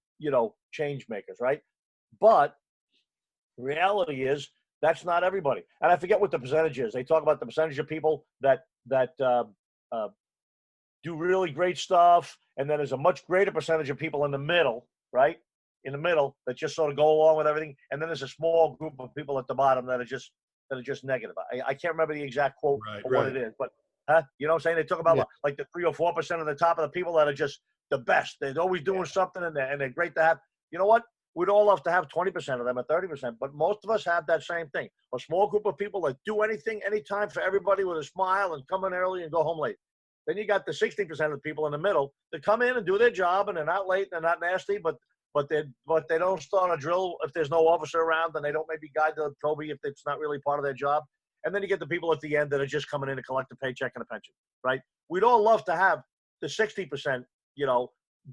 change makers, right? But reality is that's not everybody. And I forget what the percentage is. They talk about the percentage of people that do really great stuff, and then there's a much greater percentage of people in the middle, right? In the middle that just sort of go along with everything, and then there's a small group of people at the bottom that are just negative. I can't remember the exact quote for what it is, but you know what I'm saying? They talk about like the 3 or 4% of the top of the people that are just the best. They're always doing something, and they're great to have. You know what? We'd all love to have 20% of them or 30%, but most of us have that same thing. A small group of people that do anything, anytime for everybody with a smile and come in early and go home late. Then you got the 60% of the people in the middle that come in and do their job, and they're not late, and they're not nasty, but they don't start a drill if there's no officer around, and they don't maybe guide the Toby if it's not really part of their job. And then you get the people at the end that are just coming in to collect a paycheck and a pension, right? We'd all love to have the 60%,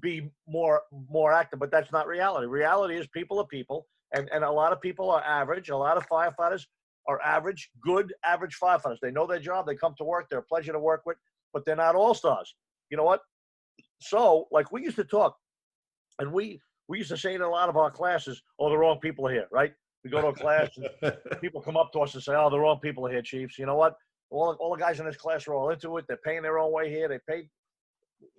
be more active, but that's not reality. Reality is people are people, and a lot of people are average. A lot of firefighters are average, good average firefighters. They know their job. They come to work. They're a pleasure to work with, but they're not all-stars. You know what? So, like, we used to talk, and we used to say in a lot of our classes, oh, the wrong people are here, right? We go to a class, and people come up to us and say, oh, the wrong people are here, chiefs. You know what? All the guys in this class are all into it. They're paying their own way here.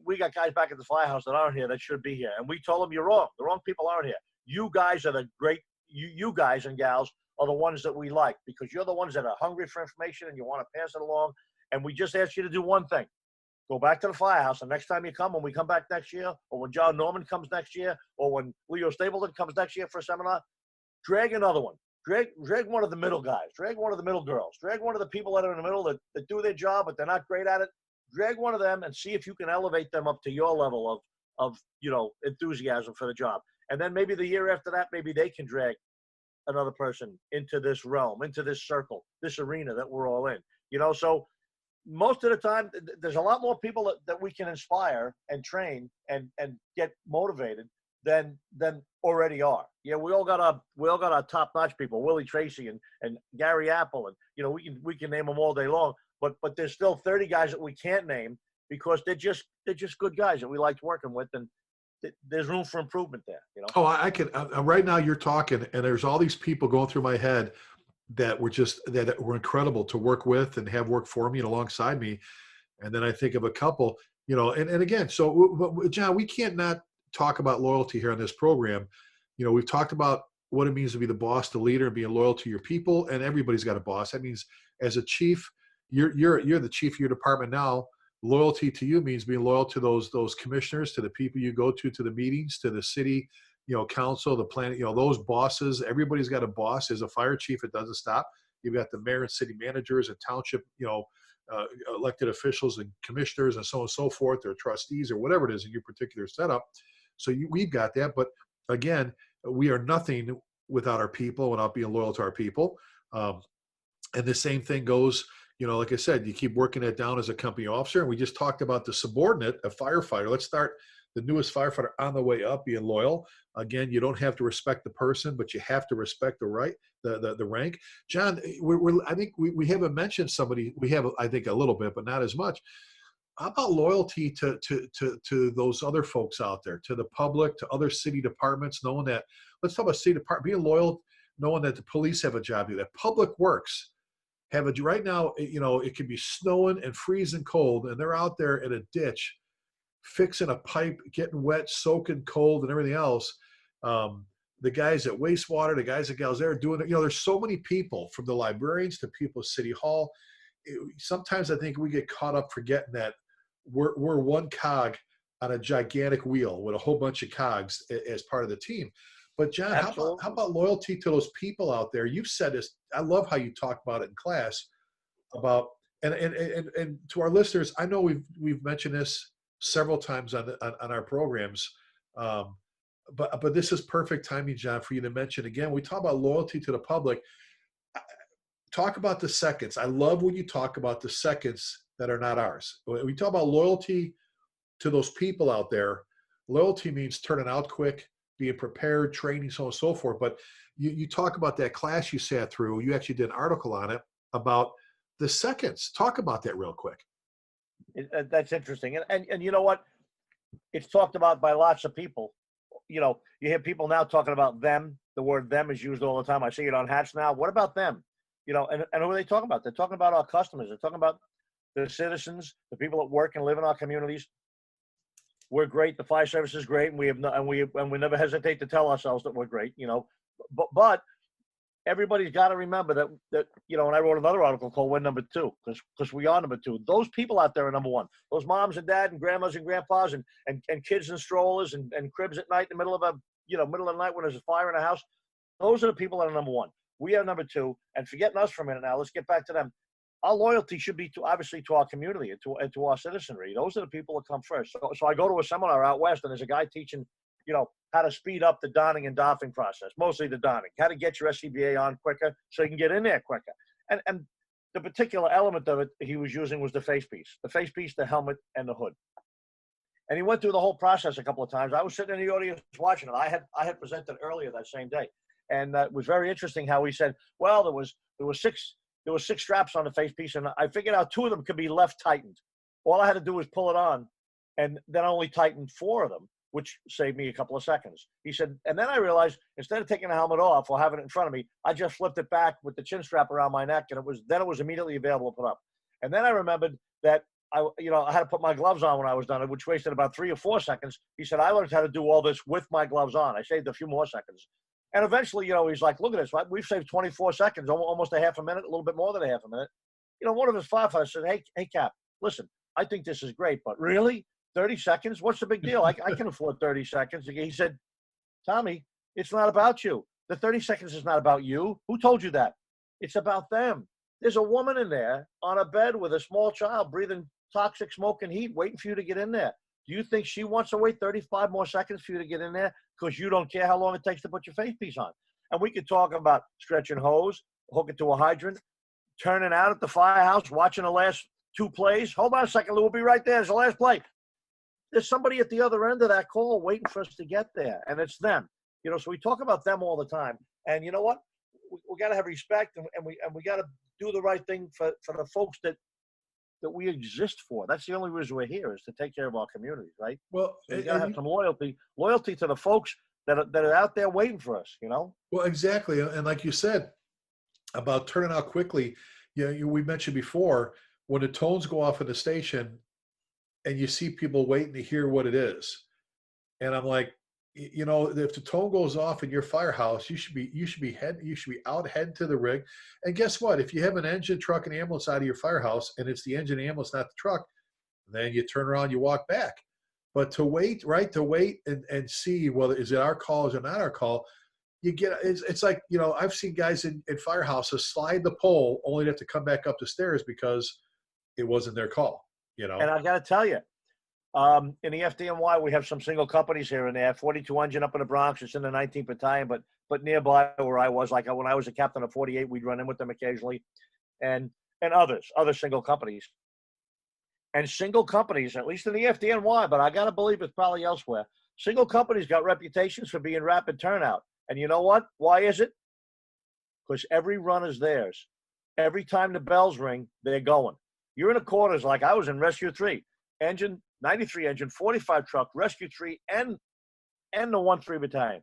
We got guys back at the firehouse that aren't here that should be here. And we told them, you're wrong. The wrong people aren't here. You guys are the great, you guys and gals are the ones that we like, because you're the ones that are hungry for information and you want to pass it along. And we just asked you to do one thing. Go back to the firehouse, and next time you come, when we come back next year, or when John Norman comes next year, or when Leo Stapleton comes next year for a seminar, drag another one. Drag one of the middle guys. Drag one of the middle girls. Drag one of the people that are in the middle that do their job, but they're not great at it. Drag one of them and see if you can elevate them up to your level enthusiasm for the job. And then maybe the year after that, maybe they can drag another person into this realm, into this circle, this arena that we're all in. So most of the time, there's a lot more people that we can inspire and train and get motivated than already are. Yeah, we all got our top-notch people, Willie Tracy and Gary Apple, and we can name them all day long. But there's still 30 guys that we can't name because they're just good guys that we liked working with, and there's room for improvement there. Oh, I can. Right now, you're talking, and there's all these people going through my head that were incredible to work with and have work for me and alongside me. And then I think of a couple, and again, so John, we can't not talk about loyalty here on this program. We've talked about what it means to be the boss, the leader, and being loyal to your people. And everybody's got a boss. That means as a chief, you're the chief of your department now. Loyalty to you means being loyal to those commissioners, to the people you go to the meetings, to the city, council, the planet, those bosses. Everybody's got a boss. As a fire chief, it doesn't stop. You've got the mayor and city managers and township, elected officials and commissioners and so on and so forth, or trustees or whatever it is in your particular setup. So we've got that. But again, we are nothing without our people, without being loyal to our people. And the same thing goes, like I said, you keep working it down as a company officer. And we just talked about the subordinate, a firefighter. Let's start the newest firefighter on the way up, being loyal. Again, you don't have to respect the person, but you have to respect the rank. John, I think we haven't mentioned somebody. We have, I think, a little bit, but not as much. How about loyalty to those other folks out there, to the public, to other city departments, knowing that, let's talk about city department, being loyal, knowing that the police have a job to do, that public works have right now, it can be snowing and freezing cold, and they're out there in a ditch fixing a pipe, getting wet, soaking cold, and everything else. The guys at wastewater, the guys and gals there doing it. There's so many people, from the librarians to people at City Hall. Sometimes I think we get caught up forgetting that we're one cog on a gigantic wheel with a whole bunch of cogs as part of the team. But John, how about loyalty to those people out there? You've said this. I love how you talk about it in class about, and to our listeners, I know we've mentioned this several times on our programs, but this is perfect timing, John, for you to mention again. We talk about loyalty to the public. Talk about the seconds. I love when you talk about the seconds that are not ours. We talk about loyalty to those people out there. Loyalty means turning out quick, being prepared, training, so on and so forth. But you talk about that class you sat through. You actually did an article on it about the seconds. Talk about that real quick. That's interesting. And you know what? It's talked about by lots of people. You hear people now talking about them. The word them is used all the time. I see it on hats now. What about them? And who are they talking about? They're talking about our customers. They're talking about the citizens, the people that work and live in our communities. We're great. The fire service is great, and we never hesitate to tell ourselves that we're great. But everybody's got to remember that and I wrote another article called "We're number two" because we are number two. Those people out there are number one. Those moms and dad and grandmas and grandpas and kids in strollers and cribs at night in the middle of the night when there's a fire in a house. Those are the people that are number one. We are number two. And forgetting us for a minute now, let's get back to them. Our loyalty should be obviously to our community and to our citizenry. Those are the people that come first. So I go to a seminar out west, and there's a guy teaching, how to speed up the donning and doffing process, mostly the donning, how to get your SCBA on quicker so you can get in there quicker. And the particular element of it he was using was the face piece, the helmet, and the hood. And he went through the whole process a couple of times. I was sitting in the audience watching it. I had presented earlier that same day. And it was very interesting how he said, well, there was six straps on the face piece, and I figured out 2 of them could be left tightened. All I had to do was pull it on, and then I only tightened 4 of them, which saved me a couple of seconds. He said, and then I realized instead of taking the helmet off or having it in front of me, I just flipped it back with the chin strap around my neck, and it was immediately available to put up. And then I remembered that I had to put my gloves on when I was done, which wasted about 3 or 4 seconds. He said, I learned how to do all this with my gloves on. I saved a few more seconds. And eventually, he's like, look at this, right? We've saved 24 seconds, almost a half a minute, a little bit more than a half a minute. One of his firefighters said, hey, Cap, listen, I think this is great, but really? 30 seconds? What's the big deal? I can afford 30 seconds. He said, Tommy, it's not about you. The 30 seconds is not about you. Who told you that? It's about them. There's a woman in there on a bed with a small child breathing toxic smoke and heat waiting for you to get in there. Do you think she wants to wait 35 more seconds for you to get in there because you don't care how long it takes to put your face piece on? And we could talk about stretching hose, hooking to a hydrant, turning out at the firehouse, watching the last 2 plays. Hold on a second, Lou. We'll be right there. It's the last play. There's somebody at the other end of that call waiting for us to get there, and it's them. So we talk about them all the time. And you know what? We got to have respect, and we got to do the right thing for the folks that we exist for. That's the only reason we're here, is to take care of our communities, right? Well, so you got to have some loyalty to the folks that are out there waiting for us, Well, exactly. And like you said about turning out quickly, we mentioned before, when the tones go off in the station and you see people waiting to hear what it is. And I'm like, if the tone goes off in your firehouse, you should be out heading to the rig. And guess what? If you have an engine, truck, and ambulance out of your firehouse, and it's the engine and ambulance, not the truck, then you turn around, you walk back. But to wait and see whether is it our call, is it not our call, it's like, I've seen guys in firehouses slide the pole only to have to come back up the stairs because it wasn't their call. And I got to tell you, in the FDNY, we have some single companies here and there. 42 engine up in the Bronx. It's in the 19th Battalion, but nearby where I was, like when I was a captain of 48, we'd run in with them occasionally, and other single companies. And single companies, at least in the FDNY, but I got to believe it's probably elsewhere, single companies got reputations for being rapid turnout. And you know what? Why is it? Because every run is theirs. Every time the bells ring, they're going. You're in the quarters like I was in Rescue 3. Engine, 93 engine, 45 truck, Rescue 3, and the 1-3 battalion.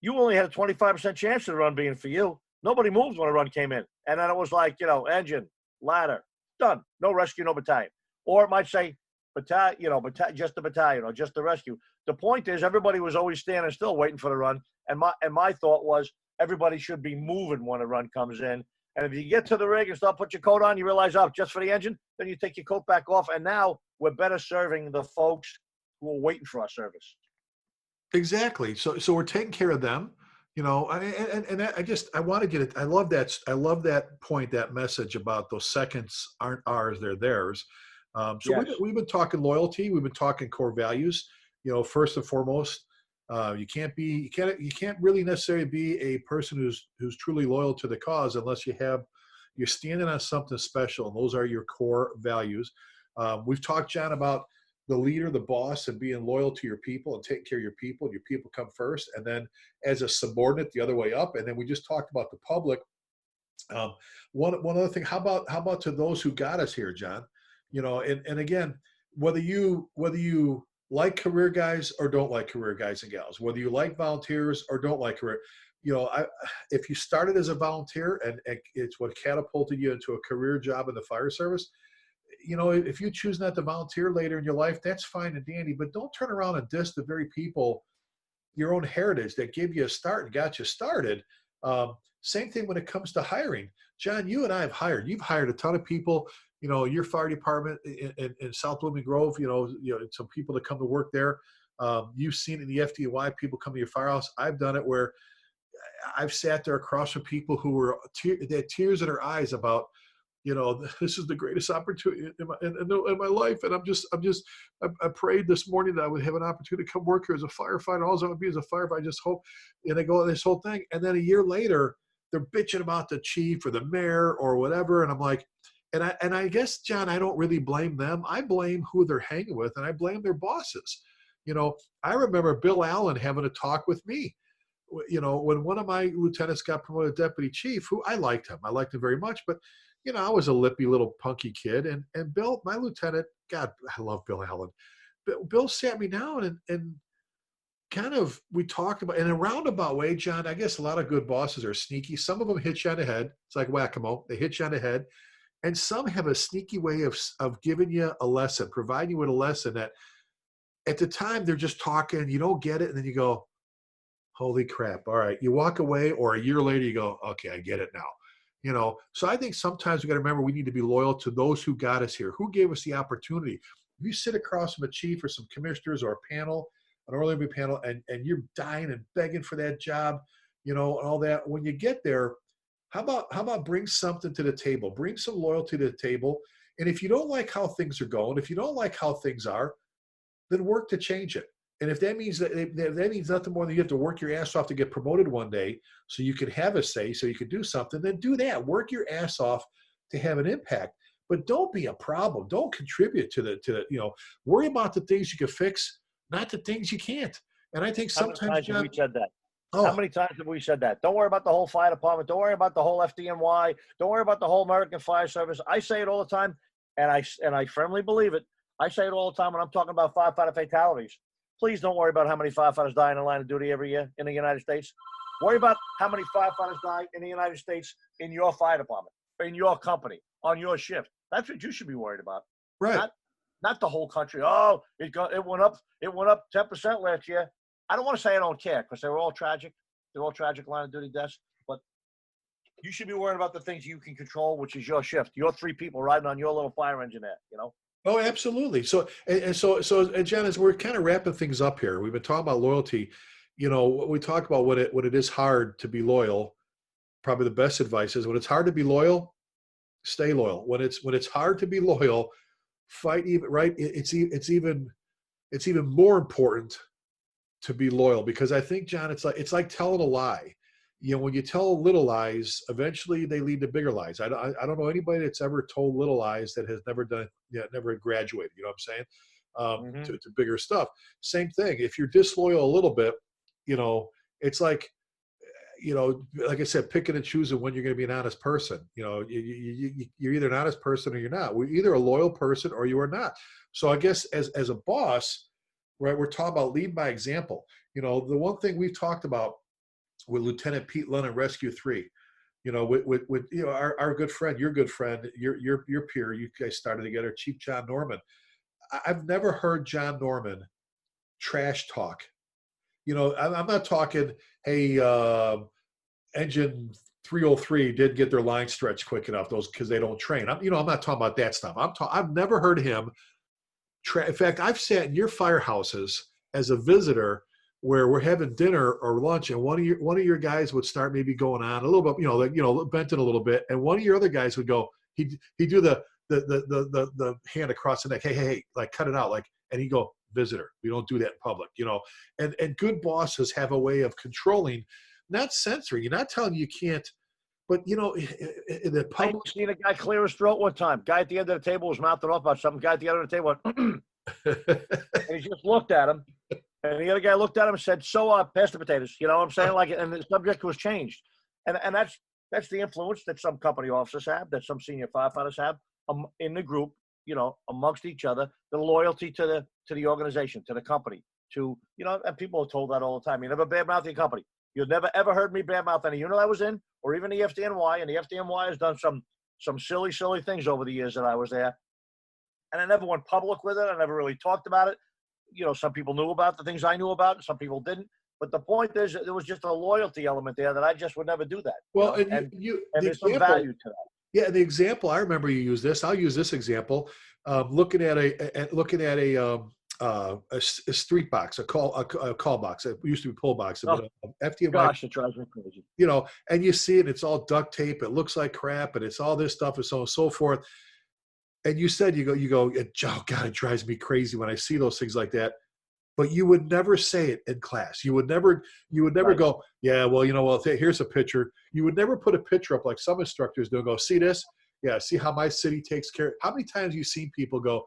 You only had a 25% chance of the run being for you. Nobody moved when a run came in. And then it was like, engine, ladder, done. No rescue, no battalion. Or it might say, just the battalion or just the rescue. The point is, everybody was always standing still waiting for the run. And my thought was, everybody should be moving when a run comes in. And if you get to the rig and start put your coat on, you realize, just for the engine, then you take your coat back off. And now we're better serving the folks who are waiting for our service. Exactly. So we're taking care of them, and I want to get it. I love that point, that message about those seconds aren't ours, they're theirs. Yes. We've been talking loyalty. We've been talking core values, first and foremost. You can't really necessarily be a person who's truly loyal to the cause unless you're standing on something special, and those are your core values. We've talked, John, about the leader, the boss, and being loyal to your people and taking care of your people. Your people come first, and then as a subordinate, the other way up. And then we just talked about the public. One other thing, how about to those who got us here, John? And again, whether you like career guys or don't like career guys and gals, whether you like volunteers or don't like career, if you started as a volunteer and it's what catapulted you into a career job in the fire service, if you choose not to volunteer later in your life, that's fine and dandy, but don't turn around and diss the very people, your own heritage, that gave you a start and got you started. Same thing when it comes to hiring. John, you and I you've hired a ton of people, your fire department in South Blooming Grove, some people that come to work there. You've seen in the FDNY, people come to your firehouse. I've done it where I've sat there across from people who they had tears in their eyes about, this is the greatest opportunity in my life. And I prayed this morning that I would have an opportunity to come work here as a firefighter. All I want to be is a firefighter. I just hope, and they go this whole thing. And then a year later, they're bitching about the chief or the mayor or whatever. And I'm like, and I guess, John, I don't really blame them. I blame who they're hanging with, and I blame their bosses. I remember Bill Allen having a talk with me, when one of my lieutenants got promoted to deputy chief, who I liked him very much, but I was a lippy little punky kid, and Bill, my lieutenant, God, I love Bill Allen. Bill sat me down and kind of, we talked about, in a roundabout way, John, I guess a lot of good bosses are sneaky. Some of them hit you on the head. It's like whack-a-mole. They hit you on the head. And some have a sneaky way of giving you a lesson, providing you with a lesson that at the time they're just talking, you don't get it, and then you go, holy crap, all right. You walk away, or a year later you go, okay, I get it now. So I think sometimes we got to remember we need to be loyal to those who got us here, who gave us the opportunity. If you sit across from a chief or some commissioners or a panel, an early panel, and you're dying and begging for that job, and all that, when you get there, how about bring something to the table, bring some loyalty to the table. And if you don't like how things are going, if you don't like how things are, then work to change it. And if that means that means nothing more than you have to work your ass off to get promoted one day so you can have a say, so you can do something, then do that. Work your ass off to have an impact. But don't be a problem. Don't contribute to the, worry about the things you can fix, not the things you can't. And I think sometimes, How many times have we said that? Oh. How many times have we said that? Don't worry about the whole fire department. Don't worry about the whole FDNY. Don't worry about the whole American Fire Service. I say it all the time, and I firmly believe it. I say it all the time when I'm talking about firefighter fatalities. Please don't worry about how many firefighters die in the line of duty every year in the United States. Worry about how many firefighters die in the United States in your fire department, in your company, on your shift. That's what you should be worried about. Right. Not the whole country. Oh, it went up 10% last year. I don't want to say I don't care because they're all tragic. They're all tragic line of duty deaths. But you should be worried about the things you can control, which is your shift. Your 3 people riding on your little fire engine there, Oh, absolutely. So John, as we're kind of wrapping things up here, we've been talking about loyalty. We talk about when it is hard to be loyal. Probably the best advice is when it's hard to be loyal, stay loyal. When it's hard to be loyal, fight even. Right? It's even more important to be loyal, because I think, John, it's like telling a lie. When you tell little lies, eventually they lead to bigger lies. I don't know anybody that's ever told little lies that has never graduated. You know what I'm saying? To bigger stuff. Same thing. If you're disloyal a little bit, it's like, like I said, picking and choosing when you're going to be an honest person. You're either an honest person or you're not. We're either a loyal person or you are not. So I guess as a boss, right, we're talking about lead by example. The one thing we've talked about with Lieutenant Pete Lunn and Rescue 3, with our good friend, your good friend, your peer, you guys started together, Chief John Norman. I've never heard John Norman trash talk. I'm not talking, hey, engine 303 didn't get their line stretched quick enough, those because they don't train. I'm not talking about that stuff. I've never heard him. In fact, I've sat in your firehouses as a visitor where we're having dinner or lunch, and one of your guys would start maybe going on a little bit, venting a little bit, and one of your other guys would go, he'd do the hand across the neck, hey, like cut it out, like, and he'd go, visitor, we don't do that in public, and good bosses have a way of controlling, not censoring. You're not telling you can't, but in the public. I seen a guy clear his throat one time. Guy at the end of the table was mouthing off about something. Guy at the other of the table went, and he just looked at him. And the other guy looked at him and said, so pass the potatoes. You know what I'm saying? Like, and the subject was changed. And that's the influence that some company officers have, that some senior firefighters have in the group, amongst each other, the loyalty to the organization, to the company, and people are told that all the time. You never badmouth your company. You've never, ever heard me badmouth any unit I was in, or even the FDNY. And the FDNY has done some silly things over the years that I was there. And I never went public with it. I never really talked about it. Some people knew about the things I knew about, and some people didn't. But the point is, there was just a loyalty element there that I just would never do that. Well, and there's some value to that. Yeah, the example, I remember you use this. I'll use this example. Looking at a street box, a call box. It used to be pull box. FDNY. Gosh, it drives me crazy. And you see it. It's all duct tape. It looks like crap, and it's all this stuff, and so on and so forth. And you said, you go, oh God, it drives me crazy when I see those things like that. But you would never say it in class. You would never right. Go, yeah, well, here's a picture. You would never put a picture up like some instructors do and go, see this? Yeah, see how my city takes care. How many times have you seen people go,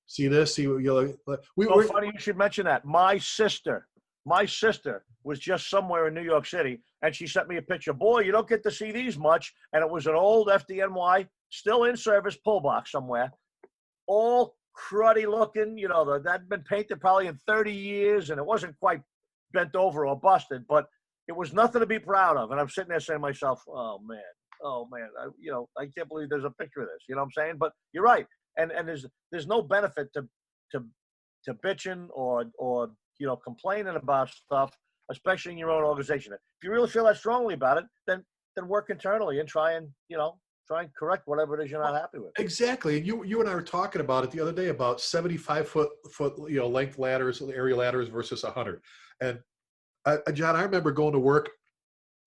see this? See, funny you should mention that. My sister was just somewhere in New York City, and she sent me a picture. Boy, you don't get to see these much. And it was an old FDNY, still in service pull box somewhere, all cruddy looking, that had been painted probably in 30 years, and it wasn't quite bent over or busted, but it was nothing to be proud of. And I'm sitting there saying to myself, oh man, I can't believe there's a picture of this. You know what I'm saying? But you're right. And there's no benefit to bitching or complaining about stuff, especially in your own organization. If you really feel that strongly about it, then work internally and try and correct whatever it is you're not happy with. Exactly. And you and I were talking about it the other day about 75-foot length ladders, area ladders versus 100. And John, I remember going to work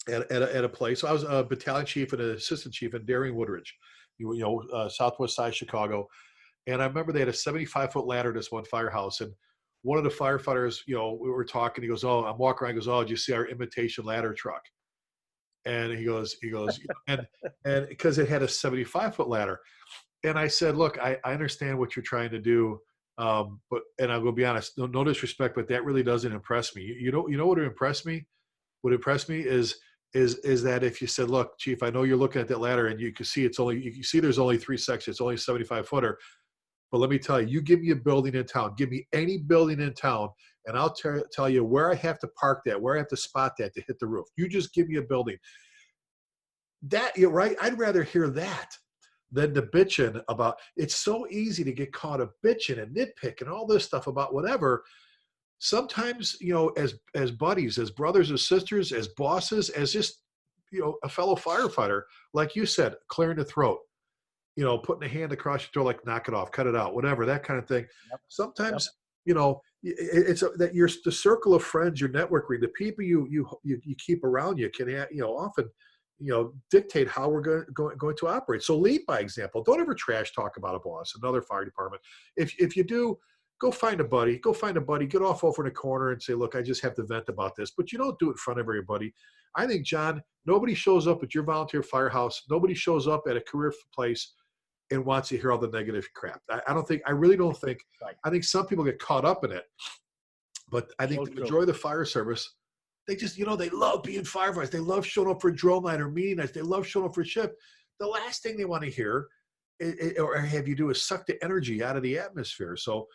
at a place. So I was a battalion chief and an assistant chief in Darien Woodridge, southwest side of Chicago. And I remember they had a 75-foot ladder to this one firehouse. And one of the firefighters, we were talking. He goes, "Oh, I'm walking around." He goes, "Oh, did you see our imitation ladder truck?" And he goes, and because it had a 75-foot ladder. And I said, "Look, I understand what you're trying to do, but and I'll go be honest, no disrespect, but that really doesn't impress me. You know what would impress me? What impressed me is that if you said, 'Look, Chief, I know you're looking at that ladder, and you can see there's only 3 sections, it's only a 75-footer, but let me tell you, you give me a building in town, give me any building in town, and I'll tell you where I have to park that, where I have to spot that to hit the roof. You just give me a building." That, you're right. I'd rather hear that than the bitching about. It's so easy to get caught up bitching and nitpicking all this stuff about whatever. Sometimes, as buddies, as brothers, as sisters, as bosses, as just, a fellow firefighter, like you said, clearing the throat, putting a hand across your throat, like knock it off, cut it out, whatever, that kind of thing. Yep. Sometimes, it's that the circle of friends, your networking, the people you keep around you can, often, dictate how we're going to operate. So lead by example. Don't ever trash talk about a boss, another fire department. If you do, go find a buddy, get off over in a corner and say, "Look, I just have to vent about this." But you don't do it in front of everybody. I think, John, nobody shows up at your volunteer firehouse. Nobody shows up at a career place and wants to hear all the negative crap. I really don't think, Right. I think some people get caught up in it, but I think So the true. majority of the fire service, they just, they love being firefighters. They love showing up for drill night or meeting nights. They love showing up for shift. The last thing they want to hear or have you do is suck the energy out of the atmosphere. So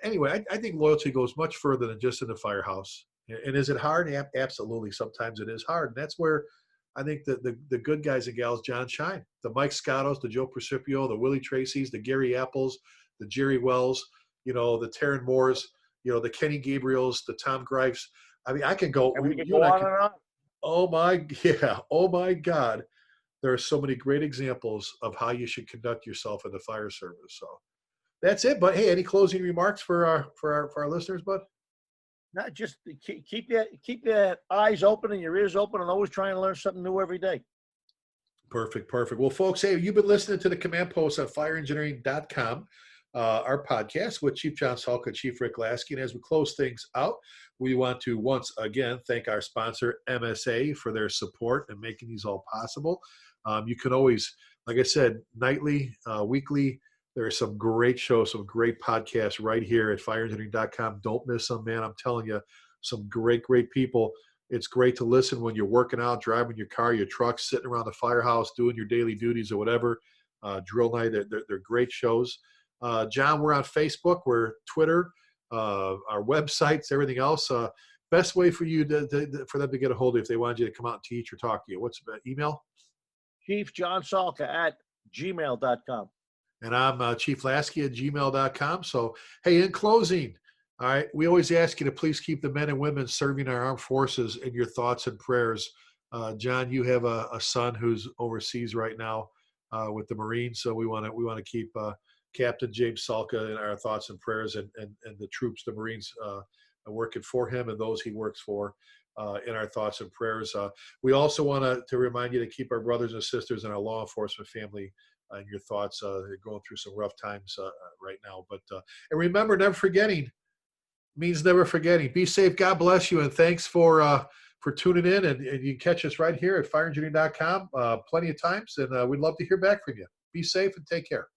anyway, I think loyalty goes much further than just in the firehouse. And is it hard? Absolutely. Sometimes it is hard. And that's where I think the good guys and gals, John, shine. The Mike Scottos, the Joe Precipio, the Willie Tracys, the Gary Apples, the Jerry Wells, the Taryn Moores, the Kenny Gabriels, the Tom Gripes. I mean, I can go. And we can go on and on. Oh my God. There are so many great examples of how you should conduct yourself in the fire service. So that's it. But hey, any closing remarks for our listeners, bud? Not just keep your eyes open and your ears open, and always trying to learn something new every day. Perfect. Well, folks, hey, you've been listening to the Command Post on fireengineering.com, our podcast with Chief John Salka, Chief Rick Lasky. And as we close things out, we want to once again thank our sponsor, MSA, for their support and making these all possible. You can always, like I said, nightly, weekly, there are some great shows, some great podcasts right here at fireengineering.com. Don't miss them, man. I'm telling you, some great people. It's great to listen when you're working out, driving your car, your truck, sitting around the firehouse, doing your daily duties or whatever. Drill night, they're great shows. John, we're on Facebook, we're Twitter, our websites, everything else. Best way for you for them to get a hold of you if they wanted you to come out and teach or talk to you. What's the email? ChiefJohnSalka@gmail.com. And I'm Chief Lasky at gmail.com. So, hey, in closing, all right, we always ask you to please keep the men and women serving our armed forces in your thoughts and prayers. John, you have a son who's overseas right now with the Marines, so we want to keep Captain James Salka in our thoughts and prayers, and the troops, the Marines, working for him and those he works for in our thoughts and prayers. We also want to remind you to keep our brothers and sisters and our law enforcement family in your thoughts. They're going through some rough times right now. But and remember, never forgetting means never forgetting. Be safe. God bless you, and thanks for tuning in. And you can catch us right here at fireengineering.com plenty of times, and we'd love to hear back from you. Be safe and take care.